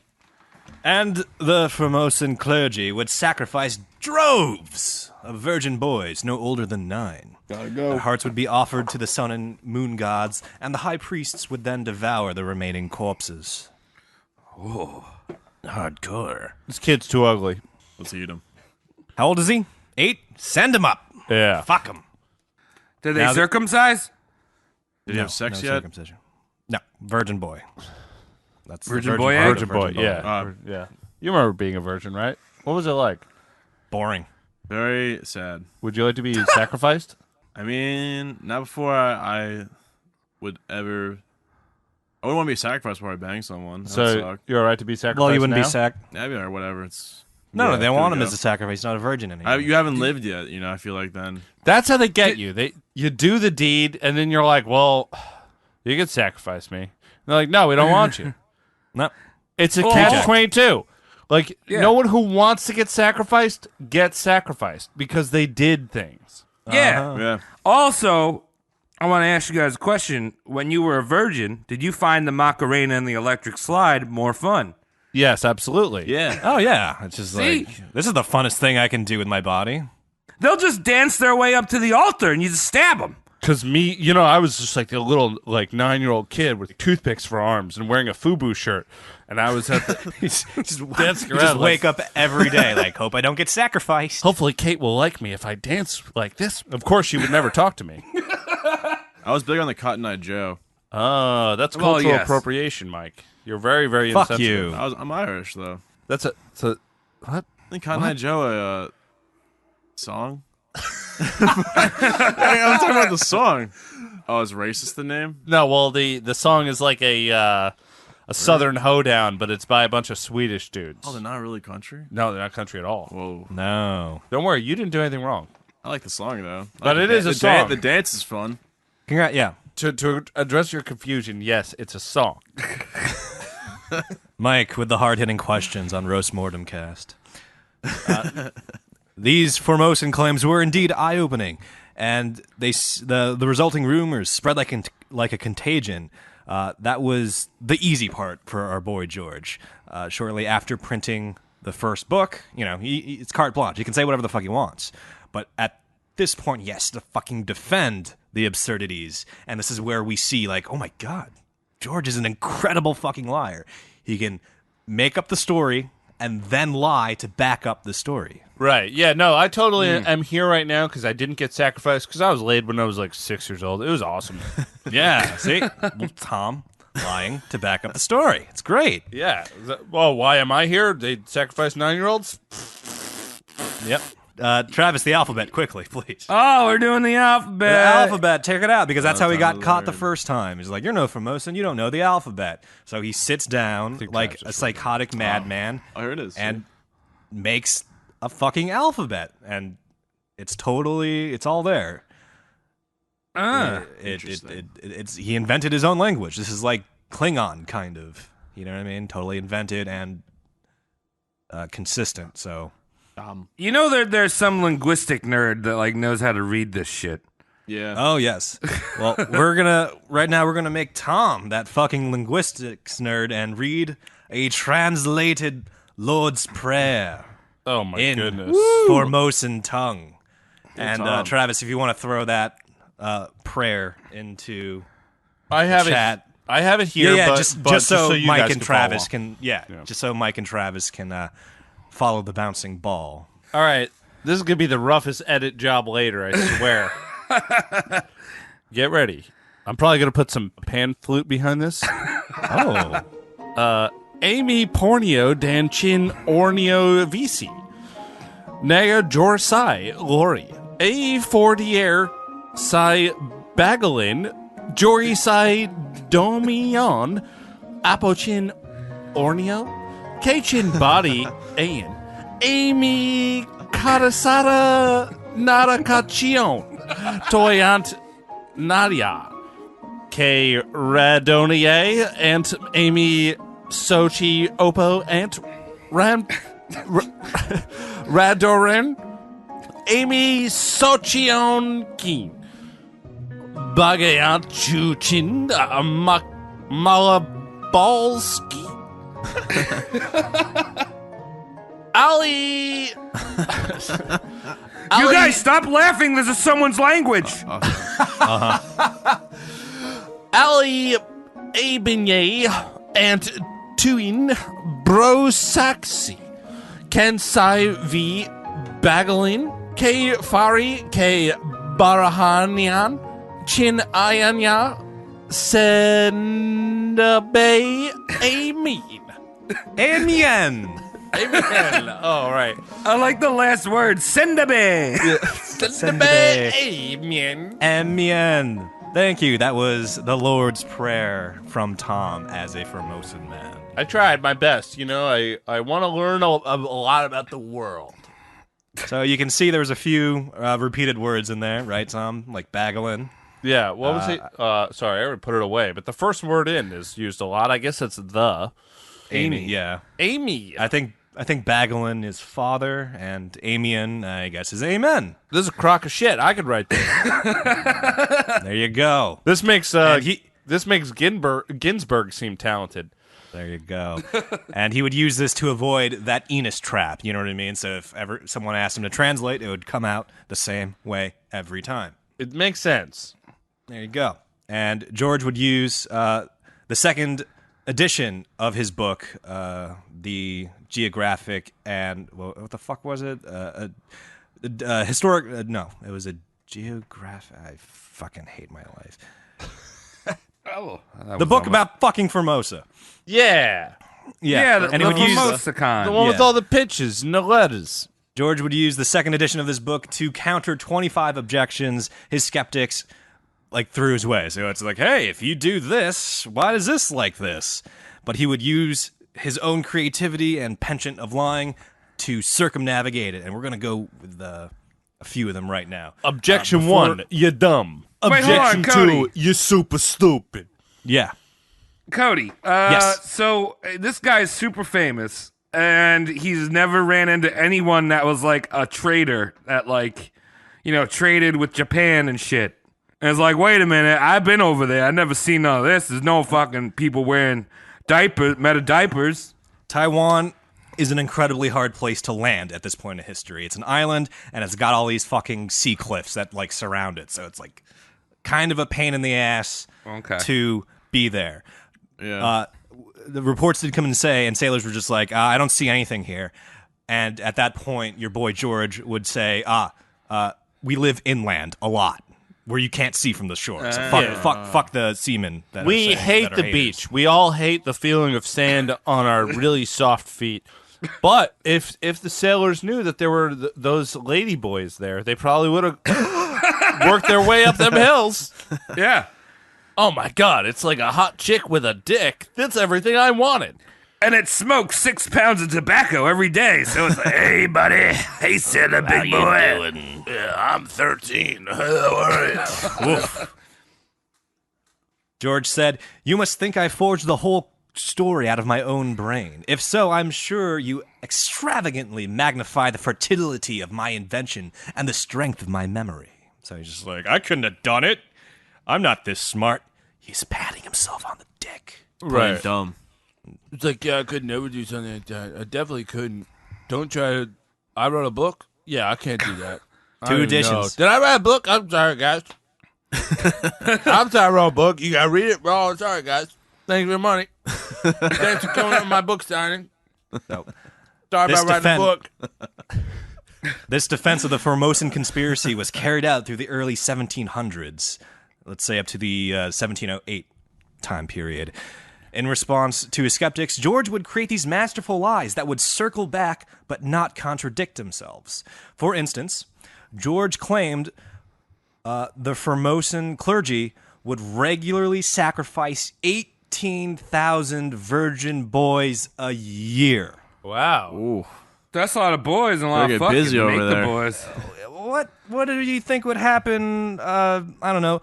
And the Formosan clergy would sacrifice droves of virgin boys no older than 9. Gotta go. Their hearts would be offered to the sun and moon gods, and the high priests would then devour the remaining corpses. Oh, hardcore. This kid's too ugly. Let's eat him. How old is he? 8? Send him up. Yeah. Fuck him. Did they circumcise? Did he have sex yet? Circumcision. No, virgin boy. That's the Virgin boy, part of Virgin boy, yeah. Yeah. You remember being a virgin, right? What was it like? Boring. Very sad. Would you like to be sacrificed? I mean, not before I would ever. I wouldn't want to be sacrificed before I bang someone. That would So suck. you're all right to be sacrificed Well, you wouldn't now? be sack. Yeah, I'd be alright, whatever. It's No, they there want we him go. as a sacrifice, not a virgin anymore. You haven't lived yet, you know. I feel like then. That's how they get you. You do the deed, and then you're like, well, you can sacrifice me. And they're like, no, we don't want you. No. It's a catch-22. Like, Yeah. no one who wants to get sacrificed gets sacrificed because they did things. Yeah. Yeah. Also, I want to ask you guys a question. When you were a virgin, did you find the Macarena and the electric slide more fun? Yes, absolutely. Yeah. Oh, yeah. It's just See? like, this is the funnest thing I can do with my body. They'll just dance their way up to the altar and you just stab them. Because me, I was just like a little, 9-year-old kid with toothpicks for arms and wearing a FUBU shirt. And I was at the, Just dancing you around. just wake up every day like, hope I don't get sacrificed. Hopefully Kate will like me if I dance like this. Of course, she would never talk to me. I was big on the Cotton Eye Joe. Oh, that's Well, cultural yes. appropriation, Mike. You're very, very Fuck insensitive. you. I'm Irish though. That's a what? I think Cotton Eye Joe a song. I'm talking about the song. Oh, is racist the name? No, well, the song is like a Southern hoedown, but it's by a bunch of Swedish dudes. Oh, they're not really country. No, they're not country at all. Whoa, No. Don't worry, you didn't do anything wrong. I like the song though. But I like it is a song. The dance is fun. Yeah. To address your confusion, yes, it's a song. Mike with the hard-hitting questions on Roast Mortem Cast. These Formosan claims were indeed eye-opening, and the resulting rumors spread like a contagion. That was the easy part for our boy George. Shortly after printing the first book, it's carte blanche. He can say whatever the fuck he wants. But at this point, he has to fucking defend the absurdities. And this is where we see, oh my God, George is an incredible fucking liar. He can make up the story and then lie to back up the story. Right. Yeah, no, I totally am here right now because I didn't get sacrificed because I was laid when I was 6 years old. It was awesome. Yeah, see? Tom lying to back up the story. It's great. Yeah. Well, why am I here? They sacrifice 9-year-olds? Yep. Travis, the alphabet, quickly, please. Oh, we're doing the alphabet. The alphabet, take it out, because that's how he got time caught the learned. first time. He's like, you're no Formosan, you don't know the alphabet. So he sits down like Travis a is psychotic madman Oh, here it is. and makes a fucking alphabet. And it's all there. It's he invented his own language. This is like Klingon, kind of. You know what I mean? Totally invented and consistent, so... You know there's some linguistic nerd that knows how to read this shit. yeah. Oh, yes. Well, right now we're gonna make Tom, that fucking linguistics nerd, and read a translated Lord's Prayer Oh, my in goodness. Formosan tongue. And Tom. Travis, if you want to throw that prayer into I have chat. I have it here, yeah, but, just you so Mike guys and can follow Travis along. can, just so Mike and Travis can follow the bouncing ball. All right. This is going to be the roughest edit job later, I swear. Get ready. I'm probably going to put some pan flute behind this. Oh, Amy Pornio Dan Chin Ornio Visi. Naya Jorsai Lori. A Fordier Sai Bagalin. Jori Sai Domion. Apochin Ornio. Kachin Body Ayan. Amy Karasara Narakachion. Toyant Nadia. K Radonier and Amy Sochi Oppo and Radorin. Amy Sochion Keen. Bagayant Chuchin Malabalski. Ali. You guys stop laughing. This is someone's language. Ali Abinye and Tuin Brosaxi. Kensai V Bagalin. K Fari K Barahanian. Chin Ayanya. Sendabe Amin. Amen. Amen. Oh, right. I like the last word. Sendabe. Sendabe Amen. Amen. Thank you. That was the Lord's Prayer from Tom as a Formosan man. I tried my best. You know, I want to learn a lot about the world. So you can see there was a few repeated words in there, right, Tom? Like Bagalin. Yeah, what was it? Sorry, I already put it away. But the first word in is used a lot. I guess it's the. Amy. Yeah. Amy. I think Bagalin is father, and Amian, I guess, is amen. This is a crock of shit. I could write this. There you go. This makes Ginsburg seem talented. There you go. And he would use this to avoid that Enos trap. You know what I mean? So if ever someone asked him to translate, it would come out the same way every time. It makes sense. There you go. And George would use the second edition of his book, the Geographic and what the fuck was it? Historic? No, it was a Geographic. I fucking hate my life. The book about fucking Formosa. Yeah. And he would use Formosacon. The one with all the pictures and the letters. George would use the second edition of this book to counter 25 objections his skeptics threw his way. So it's like, hey, if you do this, why is this like this? But he would use his own creativity and penchant of lying to circumnavigate it. And we're going to go with a few of them right now. Objection 1, you're dumb. Wait, hold on, Objection Cody. 2, you're super stupid. Yeah. Cody, Yes. So this guy's super famous, and he's never ran into anyone that was like a trader that traded with Japan and shit. And it's like, wait a minute, I've been over there. I've never seen none of this. There's no fucking people wearing diapers. Taiwan is an incredibly hard place to land at this point in history. It's an island, and it's got all these fucking sea cliffs that surround it. So it's kind of a pain in the ass to be there. Yeah. The reports did come and say, and sailors were just like, I don't see anything here. And at that point, your boy George would say, we live inland a lot, where you can't see from the shore. So fuck the seamen. We hate the beach. We all hate the feeling of sand on our really soft feet. But if the sailors knew that there were those lady boys there, they probably would have worked their way up them hills. Yeah. Oh my God, it's like a hot chick with a dick. That's everything I wanted. And it smokes 6 pounds of tobacco every day. So it's like, hey, buddy. Hey, Santa, big boy. Yeah, I'm 13. How are you? George said, you must think I forged the whole story out of my own brain. If so, I'm sure you extravagantly magnify the fertility of my invention and the strength of my memory. So he's just like, I couldn't have done it. I'm not this smart. He's patting himself on the dick. Right. Dumb. It's like, yeah, I could never do something like that. I definitely couldn't. Don't try to. I wrote a book? Yeah, I can't do that. 2 editions. Did I write a book? I'm sorry, guys. I'm sorry I wrote a book. You gotta read it, bro. I'm sorry, guys. Thanks for the money. Thanks for coming to my book signing. No. Sorry This about writing a book. This defense of the Formosan conspiracy was carried out through the early 1700s, let's say up to the 1708 time period. In response to his skeptics, George would create these masterful lies that would circle back but not contradict themselves. For instance, George claimed the Formosan clergy would regularly sacrifice 18,000 virgin boys a year. Wow. Ooh. That's a lot of boys and a lot Gotta of get fucking busy over make there. the boys. What do you think would happen, I don't know,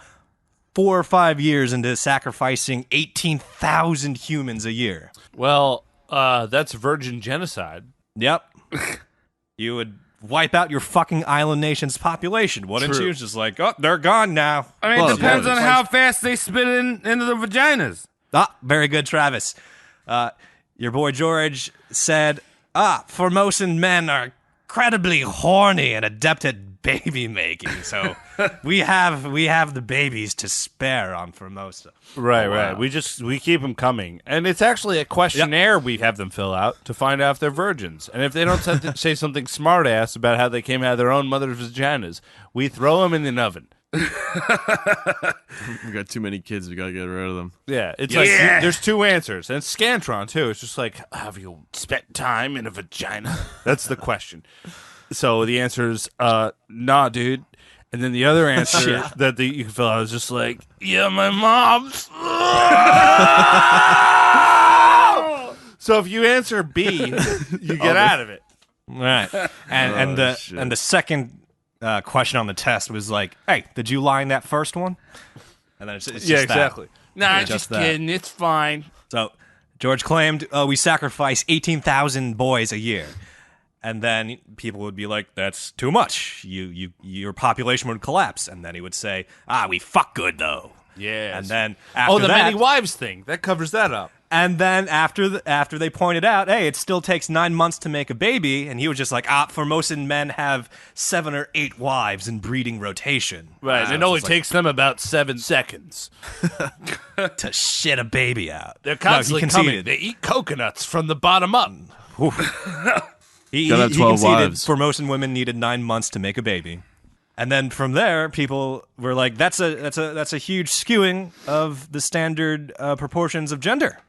4 or 5 years into sacrificing 18,000 humans a year? Well, that's virgin genocide. Yep. You would wipe out your fucking island nation's population, wouldn't True. you? It's just like, oh, they're gone now. I mean, Well, it depends yeah, on it's how fast they spit into the vaginas. Very good, Travis. Your boy George said, Formosan men are incredibly horny and adept at baby making, so we have the babies to spare on Formosa. Right. We keep them coming, and it's actually a questionnaire we have them fill out to find out if they're virgins. And if they don't say something smart ass about how they came out of their own mother's vaginas, we throw them in the oven. We got too many kids. We gotta get rid of them. Yeah, it's like there's two answers, and it's Scantron too. It's just like, have you spent time in a vagina? That's the question. So the answer is, nah, dude. And then the other answer that you can fill out is just like, yeah, my mom's. So if you answer B, you get out of it. Right. And the second question on the test was like, hey, did you line that first one? And then it's just exactly. Nah, just kidding. It's fine. So George claimed, we sacrifice 18,000 boys a year. And then people would be like, that's too much. Your population would collapse. And then he would say, we fuck good, though. Yeah. And then after the that, many wives thing. That covers that up. And then after they pointed out, hey, it still takes 9 months to make a baby, and he was just like, Formosan men have 7 or 8 wives in breeding rotation. Right, and it only takes them about 7 seconds to shit a baby out. They're constantly coming. They eat coconuts from the bottom up. He Got 12 conceded wives. Formosan women needed 9 months to make a baby. And then from there, people were like, that's a huge skewing of the standard proportions of gender.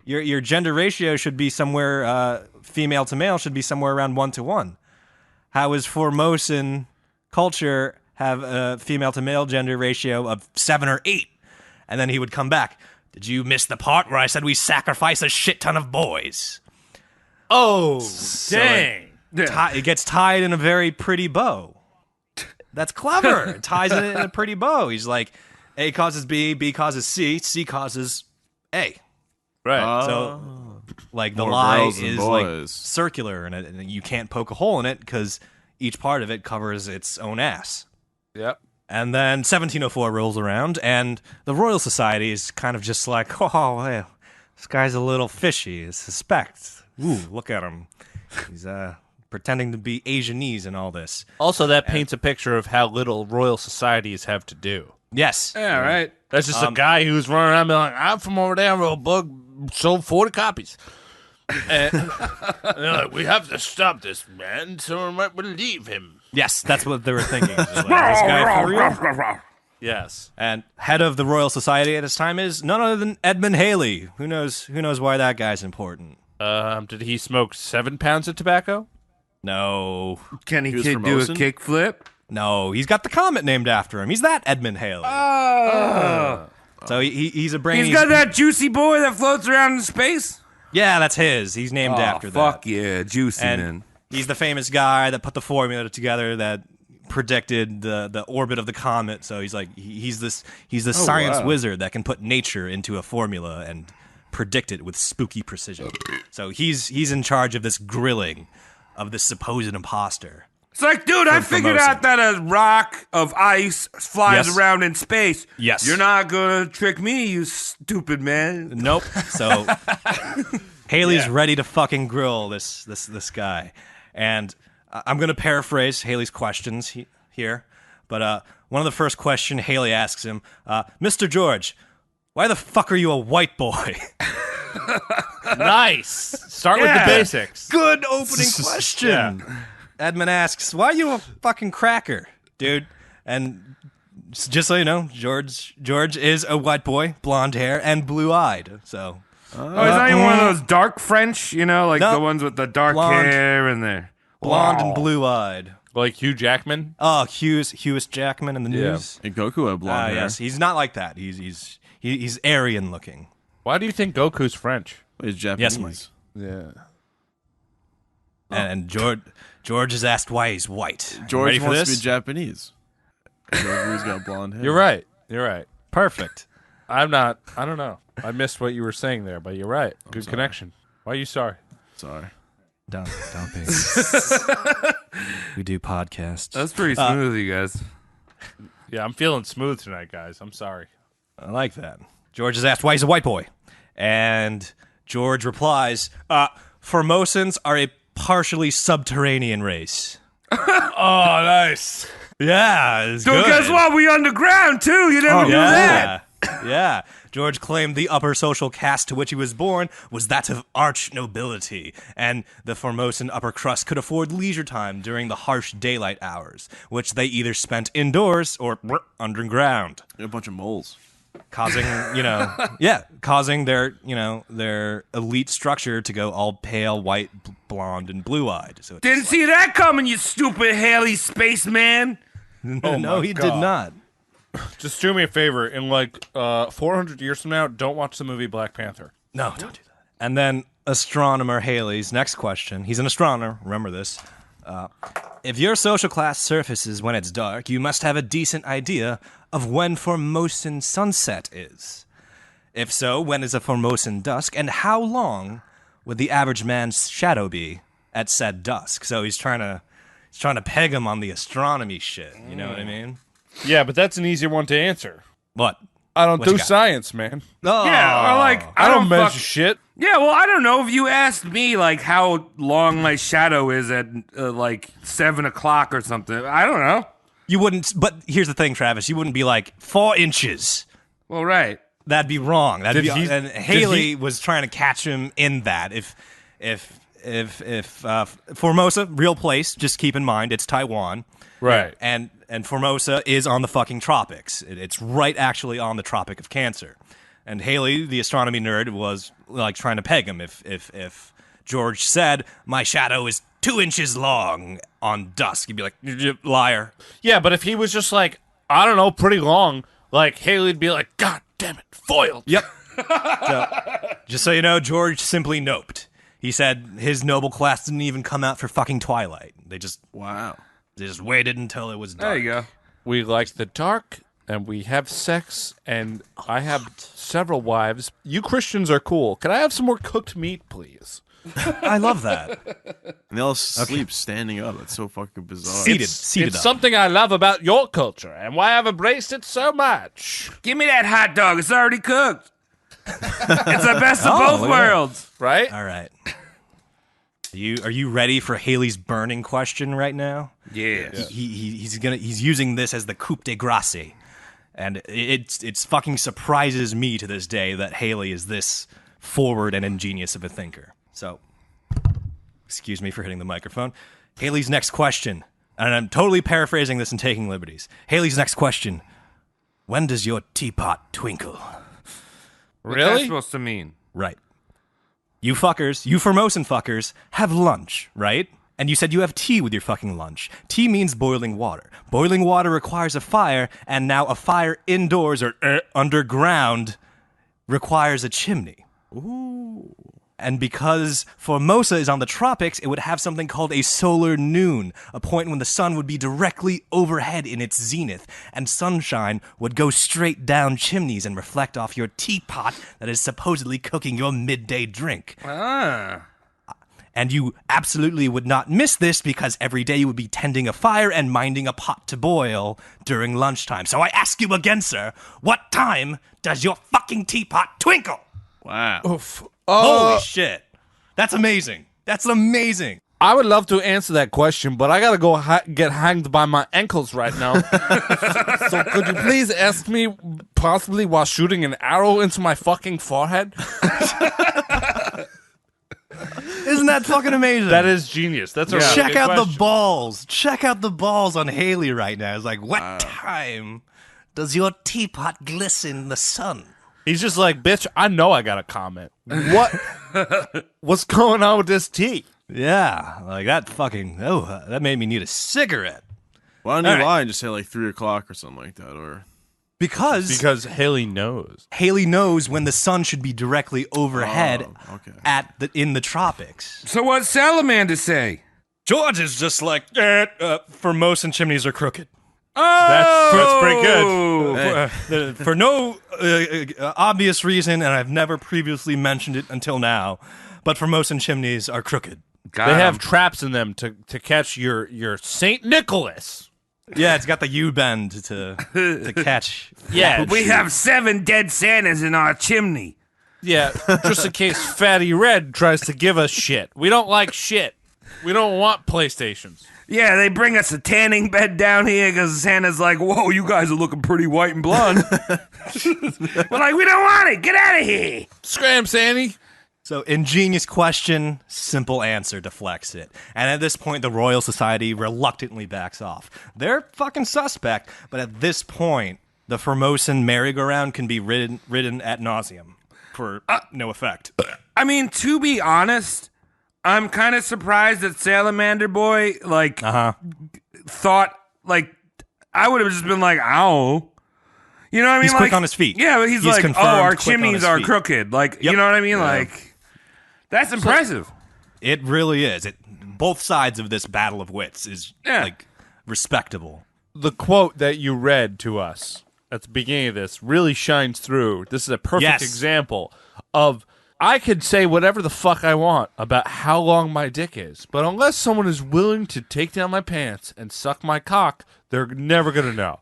Your gender ratio should be somewhere, female to male should be somewhere around 1 to 1. How is Formosan culture have a female to male gender ratio of 7 or 8? And then he would come back. Did you miss the part where I said we sacrifice a shit ton of boys? Oh, dang. It gets tied in a very pretty bow. That's clever. It ties it in a pretty bow. He's like, A causes B, B causes C, C causes A. Right. So, like, the More lie girls than is like boys. circular, and you can't poke a hole in it because each part of it covers its own ass. Yep. And then 1704 rolls around, and the Royal Society is kind of just like, oh, well, this guy's a little fishy. I suspect. Ooh, look at him. He's pretending to be Asianese and all this. Also, that paints a picture of how little royal societies have to do. Yes. Yeah, right. That's just a guy who's running around being like, I'm from over there, wrote a book, sold 40 copies. And they're like, we have to stop this man so we might believe him. Yes, that's what they were thinking. Like, this guy for real? Yes. And head of the Royal Society at this time is none other than Edmund Halley. Who knows why that guy's important? Did he smoke 7 pounds of tobacco? No. Can he was do a Formosan? kickflip? No, he's got the comet named after him. He's that Edmund Halley. So he's a brain. He's got that juicy boy that floats around in space. Yeah, that's his. He's named after that. Fuck yeah, juicy And man. he's the famous guy that put the formula together that predicted the orbit of the comet. So he's like he's the science wizard that can put nature into a formula and predict it with spooky precision. So he's in charge of this grilling of this supposed imposter. It's like, dude, I figured out that a rock of ice flies Yes. around in space. Yes. You're not gonna trick me, you stupid man. Nope. So Haley's ready to fucking grill this guy, and I'm gonna paraphrase Haley's questions here, but one of the first questions Haley asks him, Mr. George, why the fuck are you a white boy? Nice. Start with the basics. Good opening question. Edmund asks, why are you a fucking cracker, dude? And just so you know, George is a white boy, blonde hair, and blue-eyed. So, Oh, he's not even one of those dark French, like No. the ones with the dark Blonde. hair and their blonde and blue-eyed. Like Hugh Jackman? Oh, Hughes Jackman in the news. And Goku had blonde hair. Yes, he's not like that. He's Aryan looking. Why do you think Goku's French? He's Japanese. Yes, Mike. Yeah. And George is asked why he's white. George Ready for wants this? to be Japanese. Goku's got blonde hair. You're right. Perfect. I don't know. I missed what you were saying there, but you're right. Good connection. Why are you sorry? Sorry. Don't be. We do podcasts. That's pretty smooth, you guys. Yeah, I'm feeling smooth tonight, guys. I'm sorry. I like that. George is asked why he's a white boy. And George replies, Formosans are a partially subterranean race. Oh, nice. Yeah, it's So good. guess what? We underground too. You never knew that. Yeah. George claimed the upper social caste to which he was born was that of arch nobility, and the Formosan upper crust could afford leisure time during the harsh daylight hours, which they either spent indoors or underground, A bunch of moles. causing their elite structure to go all pale, white, blonde, and blue-eyed. So Didn't see that coming, you stupid Haley spaceman. no, he did not. Just do me a favor. In 400 years from now, don't watch the movie Black Panther. No, don't do that. And then astronomer Haley's next question. He's an astronomer. Remember this. If your social class surfaces when it's dark, you must have a decent idea of when Formosan sunset is. If so, when is a Formosan dusk, and how long would the average man's shadow be at said dusk? So he's trying to peg him on the astronomy shit. You know what I mean? Yeah, but that's an easier one to answer. What? I don't What do you got? science, man. Oh. Yeah, or like I don't measure fuck- shit. Yeah, well, I don't know if you asked me like how long my shadow is at 7 o'clock or something. I don't know. You wouldn't. But here's the thing, Travis. You wouldn't be like 4 inches. Well, right. That'd be wrong. Did he- And did Haley he- was trying to catch him in that. If Formosa, real place, just keep in mind it's Taiwan, Right. and Formosa is on the fucking tropics. It's right actually on the Tropic of Cancer. And Haley, the astronomy nerd, was like trying to peg him. If George said my shadow is 2 inches long on dusk, he'd be like, liar. Yeah, but if he was just like, I don't know, pretty long, like Haley'd be like, God damn it, foiled. Yep. Just so you know, George simply noped. He said his noble class didn't even come out for fucking Twilight. They just waited until it was dark. There you go. We like the dark, and we have sex, and I have several wives. You Christians are cool. Can I have some more cooked meat, please? I love that. And they all sleep standing up. That's so fucking bizarre. Seated It's up. something I love about your culture, and why I've embraced it so much. Give me that hot dog. It's already cooked. It's the best of both look at that. worlds. Right? All right. Are you ready for Haley's burning question right now? Yeah. He's using this as the coup de grace, and it's fucking surprises me to this day that Haley is this forward and ingenious of a thinker. So, excuse me for hitting the microphone. Haley's next question, and I'm totally paraphrasing this and taking liberties. Haley's next question: when does your teapot twinkle? What's that Really? supposed to mean? Right. You fuckers, you Formosan fuckers, have lunch, right? And you said you have tea with your fucking lunch. Tea means boiling water. Boiling water requires a fire, and now a fire indoors or underground requires a chimney. Ooh. And because Formosa is on the tropics, it would have something called a solar noon, a point when the sun would be directly overhead in its zenith, and sunshine would go straight down chimneys and reflect off your teapot that is supposedly cooking your midday drink. Ah. And you absolutely would not miss this because every day you would be tending a fire and minding a pot to boil during lunchtime. So I ask you again, sir, what time does your fucking teapot twinkle? Wow. Oof. Holy shit. That's amazing. That's amazing. I would love to answer that question, but I gotta go get hanged by my ankles right now. So could you please ask me, possibly while shooting an arrow into my fucking forehead? Isn't that fucking amazing? That is genius. That's a really Check good out question. the balls. Check out the balls on Haley right now. It's like, what time does your teapot glisten in the sun? He's just like, bitch, I know I got a comment. What's going on with this tea? Yeah, like that fucking, that made me need a cigarette. Why don't you All right. lie and just say like 3 o'clock or something like that? Or Because Haley knows. Haley knows when the sun should be directly overhead okay. in the tropics. So what's Salamander say? George is just like, Formosan chimneys are crooked. That's pretty good. For no obvious reason, and I've never previously mentioned it until now, but Formosan chimneys are crooked. They have traps in them to catch your Saint Nicholas. Yeah, it's got the U-bend to catch. Yeah, We have 7 dead Santas in our chimney. yeah, just in case Fatty Red tries to give us shit. We don't like shit. We don't want PlayStations. Yeah, they bring us a tanning bed down here because Santa's like, whoa, you guys are looking pretty white and blonde. We're like, we don't want it. Get out of here. Scram, Sandy. So, ingenious question, simple answer deflects it. And at this point, the Royal Society reluctantly backs off. They're fucking suspect, but at this point, the Formosan merry-go-round can be ridden ad nauseum for no effect. I mean, to be honest, I'm kind of surprised that Salamander Boy, like, thought, like, I would have just been like, ow. You know what I mean? He's like, quick on his feet. Yeah, but he's like, oh, our chimneys are crooked. Like, you know what I mean? Like, that's impressive. It really is. Both sides of this battle of wits is, like, respectable. The quote that you read to us at the beginning of this really shines through. This is a perfect example of I could say whatever the fuck I want about how long my dick is, but unless someone is willing to take down my pants and suck my cock, they're never going to know.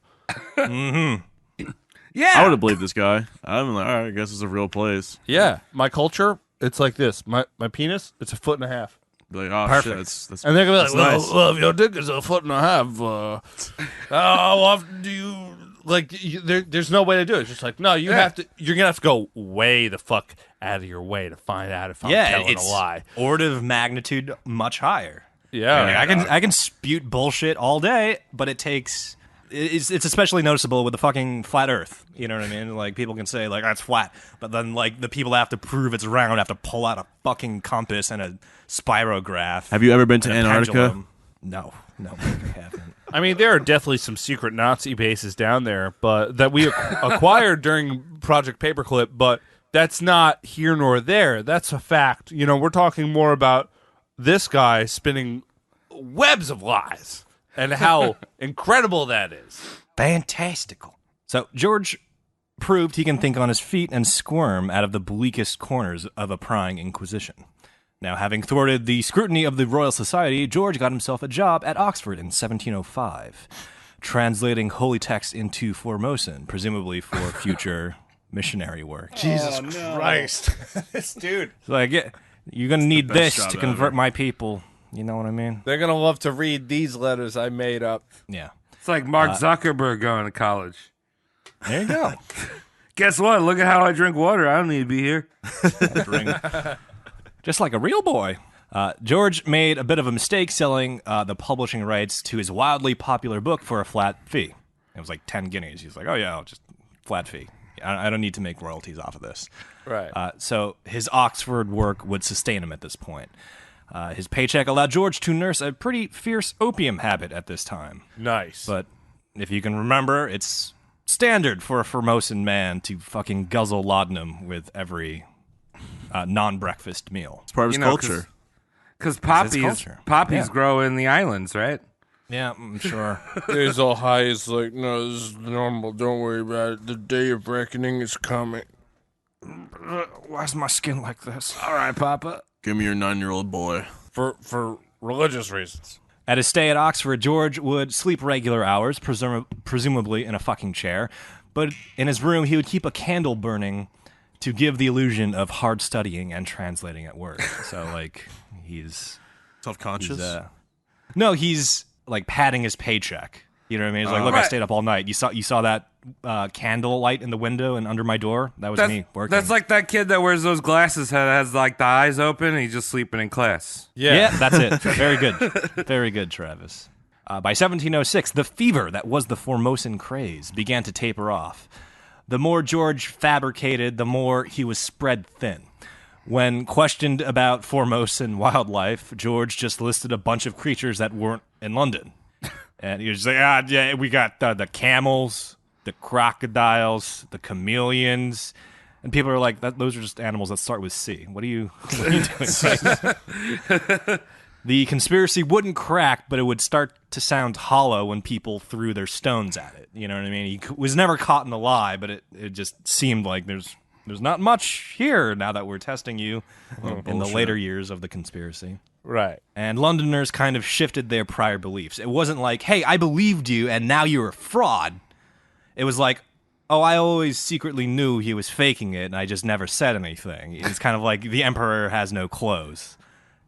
Mm-hmm. Yeah. I would have believed this guy. I'm like, all right, I guess it's a real place. Yeah. My culture, it's like this. My penis, it's 1.5 feet. Be like, oh, Perfect. shit, that's And they're going to be like, nice. well, if your dick is 1.5 feet, how often do you... Like, there's no way to do it. It's just like, no, you're going to have to go way the fuck out of your way to find out if I'm telling a lie. Order of magnitude much higher. Yeah. Like, I can spute bullshit all day, but it takes... It's especially noticeable with the fucking flat Earth. You know what I mean? Like, people can say, like, it's flat, but then, like, the people that have to prove it's round have to pull out a fucking compass and a spirograph. Have you ever been to and a Antarctica? pendulum. No, I haven't. I mean, there are definitely some secret Nazi bases down there, but that we acquired during Project Paperclip, but that's not here nor there. That's a fact. You know, we're talking more about this guy spinning webs of lies and how incredible that is. Fantastical. So George proved he can think on his feet and squirm out of the bleakest corners of a prying inquisition. Now, having thwarted the scrutiny of the Royal Society, George got himself a job at Oxford in 1705, translating holy text into Formosan, presumably for future missionary work. Jesus Christ. This dude. Like, you're going to need this job to convert ever. my people. You know what I mean? They're going to love to read these letters I made up. Yeah. It's like Mark Zuckerberg going to college. There you go. Guess what? Look at how I drink water. I don't need to be here. Just like a real boy. George made a bit of a mistake selling the publishing rights to his wildly popular book for a flat fee. It was like 10 guineas. He's like, oh yeah, I'll just flat fee. I don't need to make royalties off of this. Right. So his Oxford work would sustain him at this point. His paycheck allowed George to nurse a pretty fierce opium habit at this time. Nice. But if you can remember, it's standard for a Formosan man to fucking guzzle laudanum with every non-breakfast meal. It's part of his culture. Because culture. poppies Yeah. grow in the islands, right? Yeah, I'm sure. There's all high is like, no, this is normal. Don't worry about it. The day of reckoning is coming. Why's my skin like this? All right, Papa. Give me your 9-year-old boy. For religious reasons. At his stay at Oxford, George would sleep regular hours, presumably in a fucking chair. But in his room, he would keep a candle burning to give the illusion of hard studying and translating at work. So, like, he's... Self-conscious? No, he's, like, padding his paycheck. You know what I mean? He's like, look, I stayed up all night. You saw that candle light in the window and under my door? That was me working. That's like that kid that wears those glasses that has like the eyes open and he's just sleeping in class. Yeah, that's it. Very good. Very good, Travis. By 1706, the fever that was the Formosan craze began to taper off. The more George fabricated, the more he was spread thin. When questioned about Formosan wildlife, George just listed a bunch of creatures that weren't in London. And he was like, yeah, we got the camels, the crocodiles, the chameleons. And people are like, those are just animals that start with C. What are you doing? The conspiracy wouldn't crack, but it would start to sound hollow when people threw their stones at it. You know what I mean? He was never caught in the lie, but it just seemed like there's not much here now that we're testing you in the later years of the conspiracy. Right. And Londoners kind of shifted their prior beliefs. It wasn't like, hey, I believed you and now you're a fraud. It was like, oh, I always secretly knew he was faking it and I just never said anything. It's kind of like the emperor has no clothes.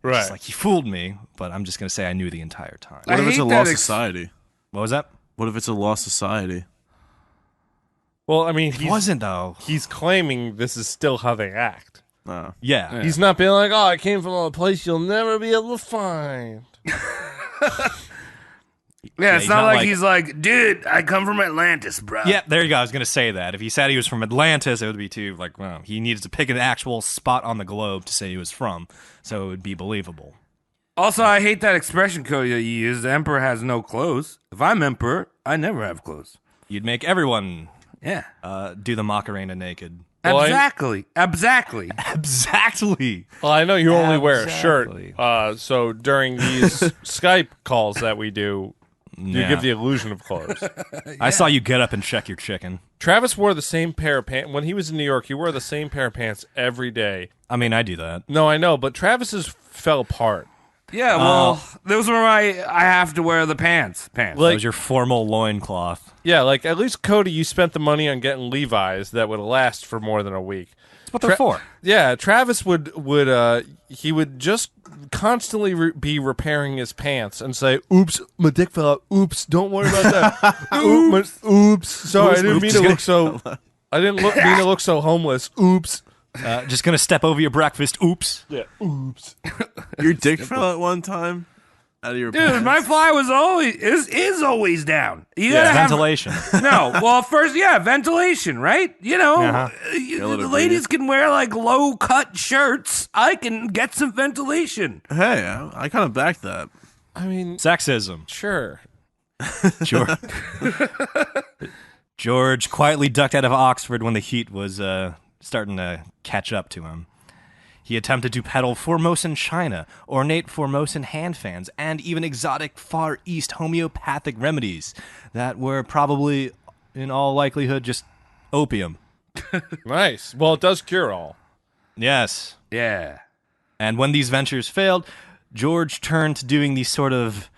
Right. It's like, he fooled me, but I'm just going to say I knew the entire time. What if it's hate a that lost society? What was that? What if it's a lost society? Well, I mean, It wasn't, though. he's claiming this is still how they act. No. Yeah. He's not being like, oh, I came from a place you'll never be able to find. Yeah, it's he's not not like like- he's like, dude, I come from Atlantis, bro. Yeah, there you go. I was going to say that. If he said he was from Atlantis, it would be too, like, well, he needed to pick an actual spot on the globe to say he was from, so it would be believable. Also, I hate that expression, Cody, that you use. The emperor has no clothes. If I'm emperor, I never have clothes. You'd make everyone Yeah. do the Macarena naked. Well, Exactly. Exactly. Exactly. Well, I know you only wear a shirt. Exactly. So during these Skype calls that we do, you give the illusion of clothes. I saw you get up and check your chicken. Travis wore the same pair of pants. When he was in New York, he wore the same pair of pants every day. I mean, I do that. No, I know, but Travis's fell apart. Yeah, well, those were I have to wear the pants. Pants. That was your formal loincloth. Yeah, like at least Cody, you spent the money on getting Levi's that would last for more than a week. That's what they're for. Yeah, Travis would just constantly be repairing his pants and say, "Oops, my dick fell out. Oops, don't worry about that. Oops, sorry, I didn't mean to look so. I didn't mean to look so homeless. Oops." Just gonna step over your breakfast. Oops. Yeah. Oops. Your dick fell out one time out of your Dude, pants? my fly was always is always down. You gotta have Ventilation. no. Well, first, ventilation, right? You know, Let the it ladies can wear like low cut shirts. I can get some ventilation. Hey, I kind of backed that. I mean, Sexism. sure. George quietly ducked out of Oxford when the heat was starting to catch up to him. He attempted to peddle Formosan china, ornate Formosan hand fans, and even exotic Far East homeopathic remedies that were probably, in all likelihood, just opium. Nice. Well, it does cure all. Yes. Yeah. And when these ventures failed, George turned to doing these sort of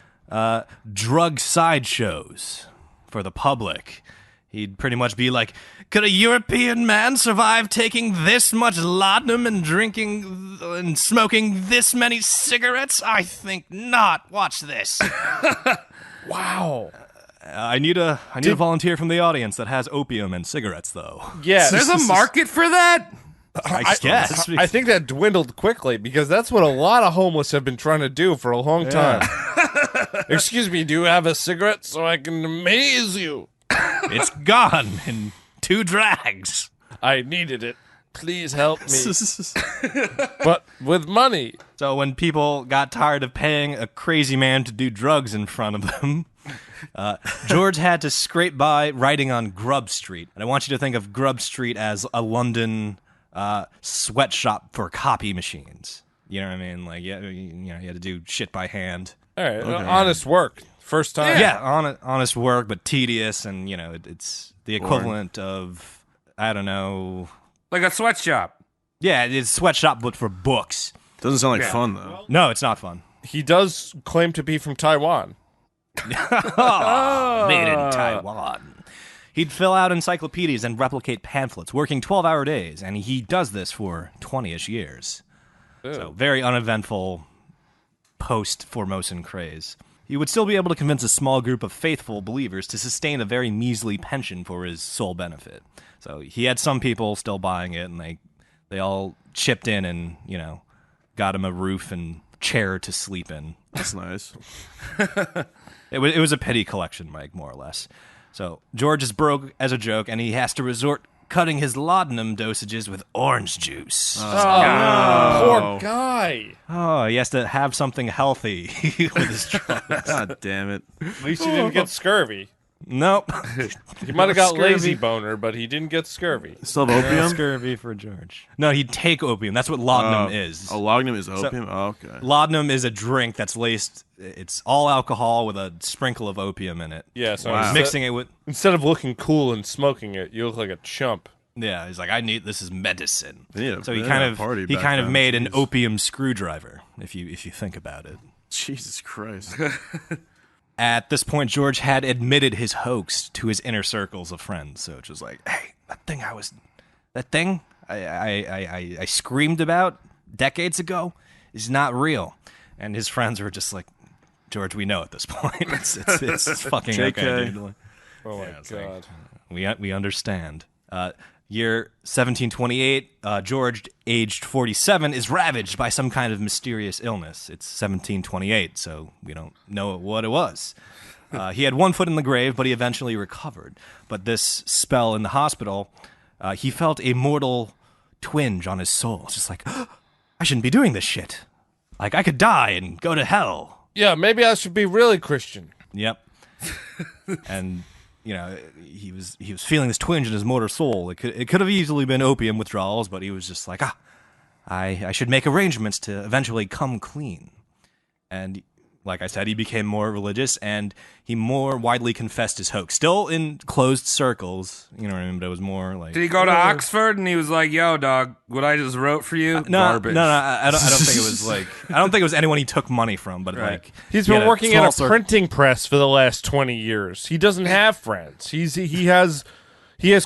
drug sideshows for the public. He'd pretty much be like, could a European man survive taking this much laudanum and drinking and smoking this many cigarettes? I think not. Watch this. Wow. I need a volunteer from the audience that has opium and cigarettes, though. Yeah. There's a market for that. I guess. I think that dwindled quickly because that's what a lot of homeless have been trying to do for a long time. Excuse me, do you have a cigarette so I can amaze you? It's gone in 2 drags. I needed it. Please help me. But with money. So when people got tired of paying a crazy man to do drugs in front of them, George had to scrape by writing on Grub Street. And I want you to think of Grub Street as a London sweatshop for copy machines. You know what I mean? Like, you had to do shit by hand. All right. Honest work. First time. Yeah, honest work, but tedious, and it's the equivalent of, I don't know. Like a sweatshop. Yeah, it's sweatshop, but for books. Doesn't sound like fun though. No, it's not fun. He does claim to be from Taiwan. Made in Taiwan. He'd fill out encyclopedias and replicate pamphlets, working 12-hour days, and he does this for 20-ish years. So very uneventful post-Formosan craze. He would still be able to convince a small group of faithful believers to sustain a very measly pension for his sole benefit. So he had some people still buying it, and they all chipped in and, got him a roof and chair to sleep in. That's nice. It was a pity collection, Mike, more or less. So George is broke as a joke, and he has to resort cutting his laudanum dosages with orange juice. Poor guy. Oh, he has to have something healthy with his drugs. God damn it. At least he didn't get scurvy. Nope. He might have got Scurvy. lazy boner, but he didn't get scurvy. Still have opium? Scurvy for George. No, he'd take opium. That's what laudanum is. Oh, laudanum is opium? Okay. Laudanum is a drink that's laced. It's all alcohol with a sprinkle of opium in it. Yeah, so Wow. Mixing it with. instead of looking cool and smoking it, you look like a chump. Yeah, he's like, this is medicine. Yeah, So he they kind had a of party he back kind of then, made an jeez. opium screwdriver. If you think about it. Jesus Christ. At this point, George had admitted his hoax to his inner circles of friends. So it was like, hey, that thing I screamed about decades ago, is not real. And his friends were just like, George, we know at this point. It's fucking okay, dude. Like, Oh my god. we understand. Year 1728, George, aged 47, is ravaged by some kind of mysterious illness. It's 1728, so we don't know what it was. He had one foot in the grave, but he eventually recovered. But this spell in the hospital, he felt a mortal twinge on his soul. It's just like, I shouldn't be doing this shit. Like, I could die and go to hell. Yeah, maybe I should be really Christian. Yep. And he was feeling this twinge in his mortal soul. It could have easily been opium withdrawals, but he was just like, I should make arrangements to eventually come clean. And like I said, he became more religious, and he more widely confessed his hoax. Still in closed circles, you know what I mean? But it was more like... Did he go to Oxford and he was like, "Yo, dog, what I just wrote for you, garbage." No, I don't think it was like... I don't think it was anyone he took money from, but like... He's been working at a printing press for the last 20 years. He doesn't have friends. He has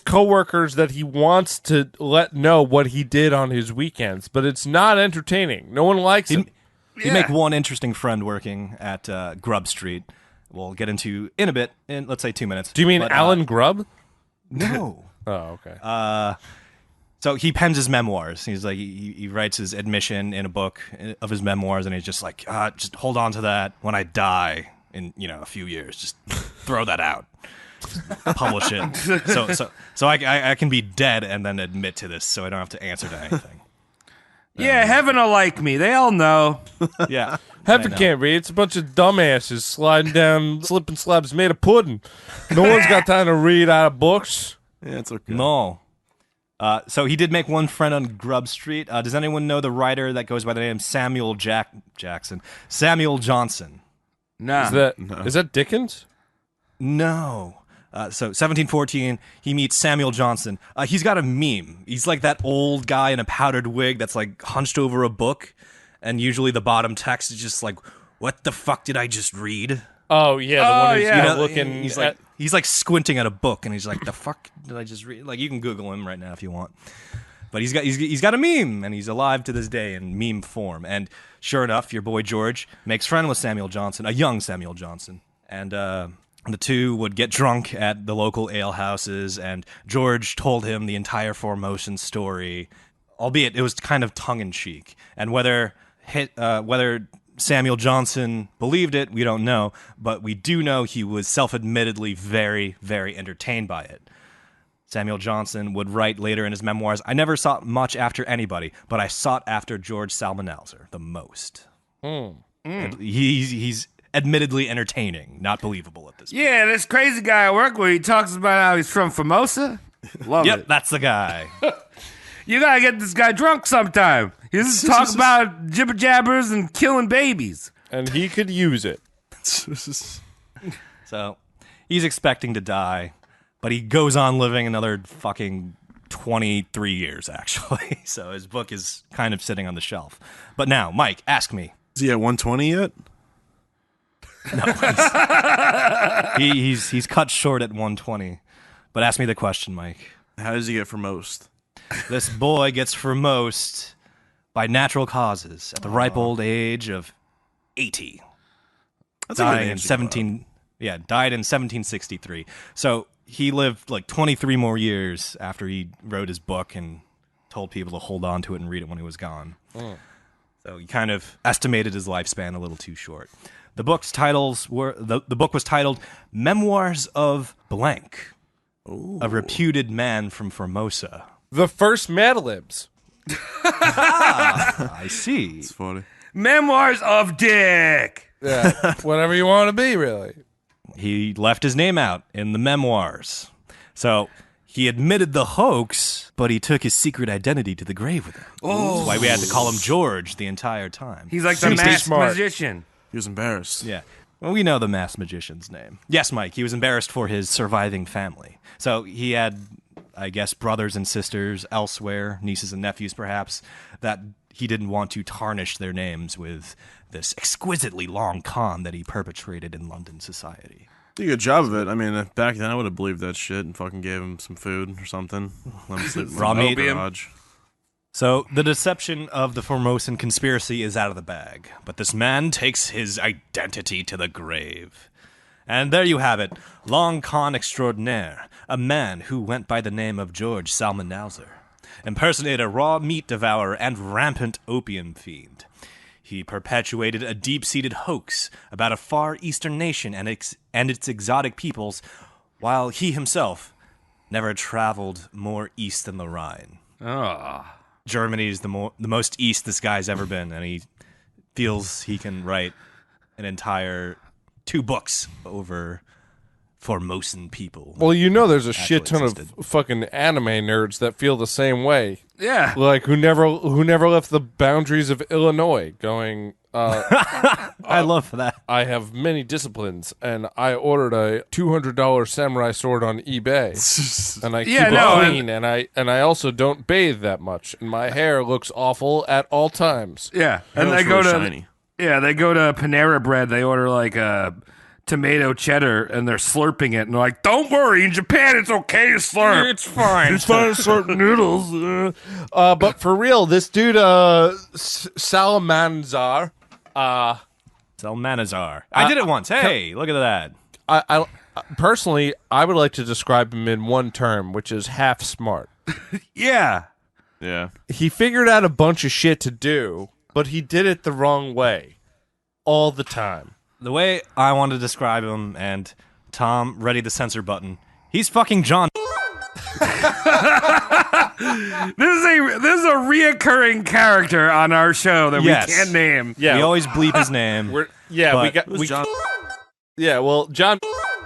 coworkers that he wants to let know what he did on his weekends, but it's not entertaining. No one likes him. He'd make one interesting friend working at Grub Street. We'll get into in a bit, in let's say 2 minutes. Do you mean Alan Grubb? No. Oh, okay. So he pens his memoirs. He's like he writes his admission in a book of his memoirs, and he's just like, just hold on to that. When I die in a few years, just throw that out, publish it. So I can be dead and then admit to this, so I don't have to answer to anything. Yeah, heaven will like me. They all know. Yeah. Heaven can't read. It's a bunch of dumbasses sliding down slipping slabs made of pudding. No one's got time to read out of books. Yeah, it's okay. No. So he did make one friend on Grub Street. Does anyone know the writer that goes by the name Samuel Jackson? Samuel Johnson. Nah. Is that Dickens? No. So 1714, he meets Samuel Johnson. He's got a meme. He's like that old guy in a powdered wig that's like hunched over a book, and usually the bottom text is just like, "What the fuck did I just read?" Oh yeah, the one who's looking. He's like squinting at a book, and he's like, "The fuck did I just read?" Like, you can Google him right now if you want. But he's got a meme, and he's alive to this day in meme form. And sure enough, your boy George makes friend with Samuel Johnson, a young Samuel Johnson, and the two would get drunk at the local alehouses, and George told him the entire Formosan story, albeit it was kind of tongue-in-cheek. And whether Samuel Johnson believed it, we don't know, but we do know he was self-admittedly very, very entertained by it. Samuel Johnson would write later in his memoirs, "I never sought much after anybody, but I sought after George Psalmanazar the most." And he's admittedly entertaining, not believable at this point. Yeah, this crazy guy I work with, he talks about how he's from Formosa. Love Yep, it. that's the guy. You gotta get this guy drunk sometime. He just talk about jibber jabbers and killing babies. And he could use it. So he's expecting to die, but he goes on living another fucking 23 years, actually. So his book is kind of sitting on the shelf. But now, Mike, ask me. Is he at 120 yet? He's cut short at 120. But ask me the question, Mike. How does he get for most? This boy gets for most by natural causes at the ripe old age of 80. That's Dying in 1763. So he lived like 23 more years after he wrote his book and told people to hold on to it and read it when he was gone. So he kind of estimated his lifespan a little too short. The book was titled "Memoirs of Blank," a reputed man from Formosa. The first Mad Libs. I see. It's funny. Memoirs of Dick. Yeah, whatever you want to be, really. He left his name out in the memoirs. So he admitted the hoax, but he took his secret identity to the grave with him. That's why we had to call him George the entire time. He's like the masked magician. He was embarrassed. Yeah. Well, we know the masked magician's name. Yes, Mike, he was embarrassed for his surviving family. So he had, I guess, brothers and sisters elsewhere, nieces and nephews perhaps, that he didn't want to tarnish their names with this exquisitely long con that he perpetrated in London society. Did a good job of it. I mean, back then I would have believed that shit and fucking gave him some food or something. Let him sleep in Raw the meat. garage. So, the deception of the Formosan conspiracy is out of the bag, but this man takes his identity to the grave. And there you have it, Long Con Extraordinaire, a man who went by the name of George Psalmanazar, impersonator, raw meat devourer, and rampant opium fiend. He perpetuated a deep-seated hoax about a far eastern nation and its exotic peoples, while he himself never traveled more east than the Rhine. Germany is the most east this guy's ever been, and he feels he can write an entire 2 books over Formosan people. Well, there's a shit ton existed. of fucking anime nerds that feel the same way. Yeah. Like who never left the boundaries of Illinois, going. I love that. I have many disciplines, and I ordered a $200 samurai sword on eBay, and I keep it clean, and I also don't bathe that much, and my hair looks awful at all times. Yeah. And looks they go really to shiny. they go to Panera Bread. They order like a tomato cheddar, and they're slurping it, and they're like, "Don't worry, in Japan it's okay to slurp. It's fine. It's fine to slurp noodles." But for real, this dude, Psalmanazar, Psalmanazar. I did it once. Hey, look at that. I personally, I would like to describe him in one term, which is half smart. Yeah. Yeah. He figured out a bunch of shit to do, but he did it the wrong way all the time. The way I want to describe him, and Tom, ready the censor button. He's fucking John. This is a reoccurring character on our show that Yes. we can't name. Yeah, We always bleep his name. we John? Yeah, well, John,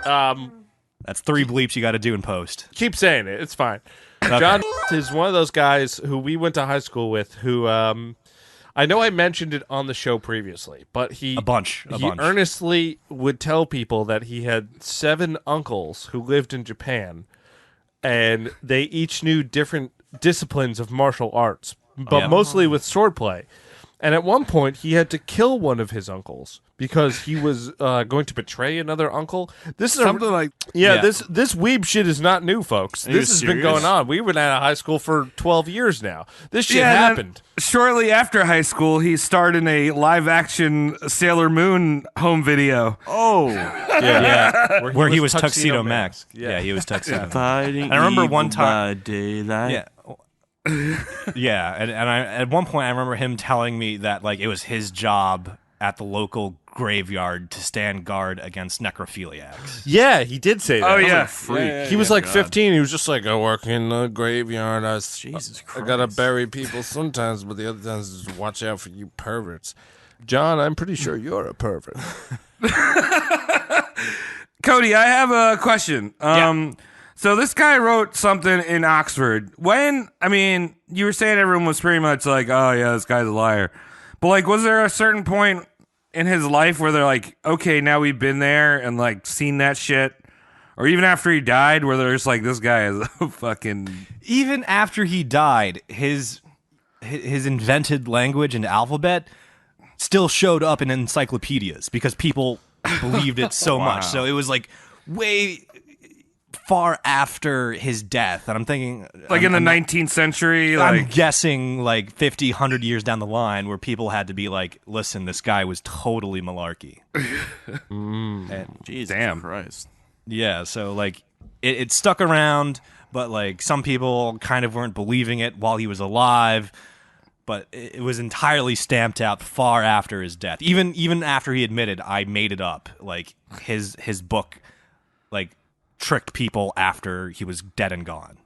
That's 3 bleeps you got to do in post. keep saying it. It's fine. John is one of those guys who we went to high school with who I know I mentioned it on the show previously, but he earnestly would tell people that he had 7 uncles who lived in Japan, and they each knew different disciplines of martial arts, but mostly with swordplay. And at one point, he had to kill one of his uncles because he was going to betray another uncle. This is Something like This weeb shit is not new, folks. Are you This has been serious? going on. We've been out of high school for 12 years now. This shit and then happened. Shortly after high school, he starred in a live-action Sailor Moon home video. Oh. Yeah. Where he was Tuxedo Max. Yeah, he was Tuxedo Max. Fighting I remember evil one time- by daylight. Yeah. Yeah, and I at one point I remember him telling me that like it was his job at the local graveyard to stand guard against necrophiliacs. Yeah, he did say that. Oh, yeah. Freak. He was like 15. He was just like, I work in the graveyard. Jesus I gotta Christ. bury people sometimes, but the other times is watch out for you perverts. John, I'm pretty sure you're a pervert. Cody, I have a question. So this guy wrote something in Oxford. You were saying everyone was pretty much like, oh yeah, this guy's a liar. But like, was there a certain point in his life where they're like, okay, now we've been there and like seen that shit? Or even after he died, where they're just like, this guy is a fucking... Even after he died, his invented language and alphabet still showed up in encyclopedias because people believed it so much. So it was like way far after his death. And I'm thinking... Like in the 19th century? I'm Like, guessing like 50, 100 years down the line where people had to be like, listen, this guy was totally malarkey. And, Jesus Damn. Christ. yeah, so like it stuck around, but like some people kind of weren't believing it while he was alive. But it was entirely stamped out far after his death. Even after he admitted, I made it up. Like his book, like tricked people after he was dead and gone.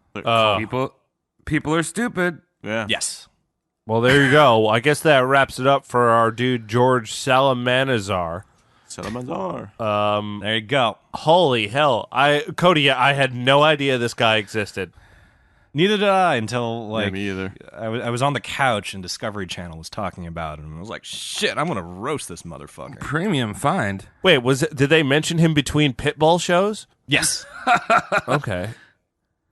people are stupid. Yeah. Yes. Well, there you go. I guess that wraps it up for our dude George Psalmanazar. Pseudo-scientists. There you go. Holy hell! Cody, I had no idea this guy existed. Neither did I until Yeah, like me either. I was on the couch and Discovery Channel was talking about it, and I was like, "Shit, I'm gonna roast this motherfucker." Premium find. Wait, did they mention him between pitball shows? Yes, Okay.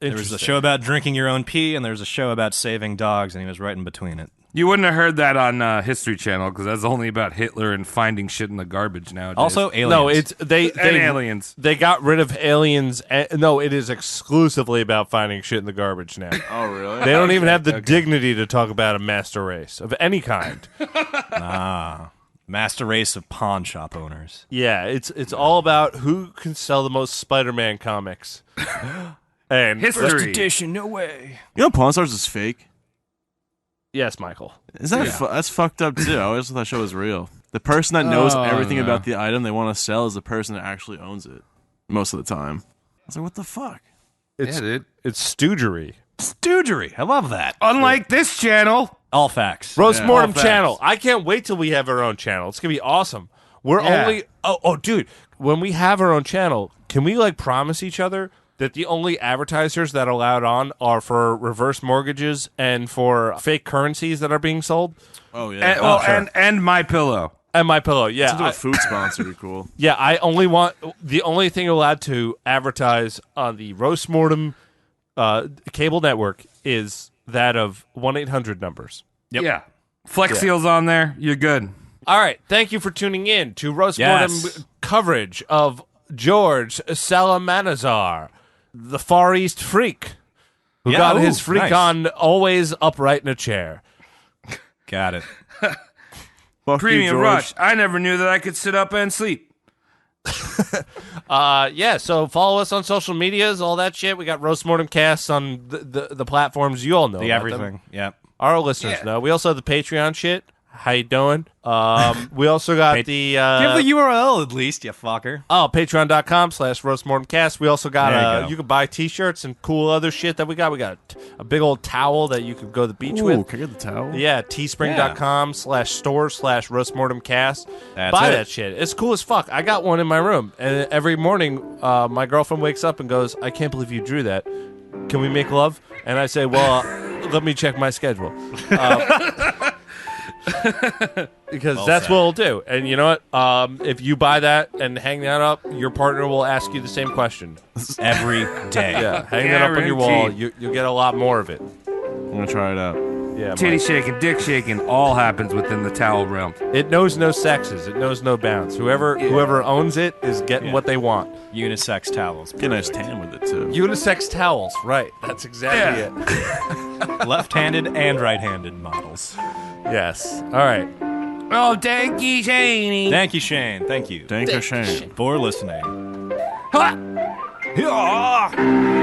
there was a show about drinking your own pee, and there was a show about saving dogs, and he was right in between it. You wouldn't have heard that on History Channel because that's only about Hitler and finding shit in the garbage nowadays. Also, aliens. No, it's they aliens. They got rid of aliens. No, it is exclusively about finding shit in the garbage now. Oh, really? They don't even have the dignity to talk about a master race of any kind. Master race of pawn shop owners. Yeah, it's all about who can sell the most Spider-Man comics. And History. edition, no way. You know, Pawn Stars is fake. yes, Michael. Is that that's fucked up too? I always thought that show was real. The person that knows everything no. about the item they want to sell is the person that actually owns it most of the time. I was like, what the fuck? It's dude. it's stoogery. Stoogery. I love that. Unlike this channel. All facts. Roast Mortem all facts. channel. I can't wait till we have our own channel. It's gonna be awesome. We're only dude, when we have our own channel, can we like promise each other that the only advertisers that are allowed on are for reverse mortgages and for fake currencies that are being sold? Oh yeah. And My Pillow. And My Pillow, yeah. To do a food sponsor would be cool. Yeah, I only want the only thing allowed to advertise on the Roast Mortem cable network is that of 1-800 numbers. Yep. Yeah. Flex Seal's on there. You're good. All right, thank you for tuning in to Roast Yes. Mortem coverage of George Psalmanazar, the Far East freak, who got his freak nice. on always upright in a chair. Got it. Fuck Premium you, George. Rush. I never knew that I could sit up and sleep. Yeah, so follow us on social medias, all that shit. We got Roast Mortem casts on the platforms. You all know The about them. everything. Yep. Our listeners know. We also have the Patreon shit. How you doing? We also got the Give the URL at least, you fucker. patreon.com/roastmortemcast. We also got There you go. you can buy t-shirts and cool other shit that we got. We got a big old towel that you could go to the beach Ooh, with. can I get the towel? Yeah, teespring.com/store/roastmortemcast. That's Buy it. that shit. It's cool as fuck. I got one in my room, and every morning my girlfriend wakes up and goes, "I can't believe you drew that. Can we make love?" And I say, "Well, let me check my schedule." Because that's what we'll do. And you know what? If you buy that and hang that up, your partner will ask you the same question. Every day. Yeah, hang that up on your wall. Guaranteed. You'll get a lot more of it. I'm gonna try it out. Yeah, Titty Mike. shaking, dick shaking, all happens within the towel realm. It knows no sexes. It knows no bounds. Whoever owns it is getting what they want. Unisex towels. Get a nice tan with it too. Unisex towels. Right. That's exactly it. Left-handed and right-handed models. Yes. All right. Oh, thank you, Shaney. Thank you, Shane. Thank you Thank you, Shane. for listening. Ha! Yeah.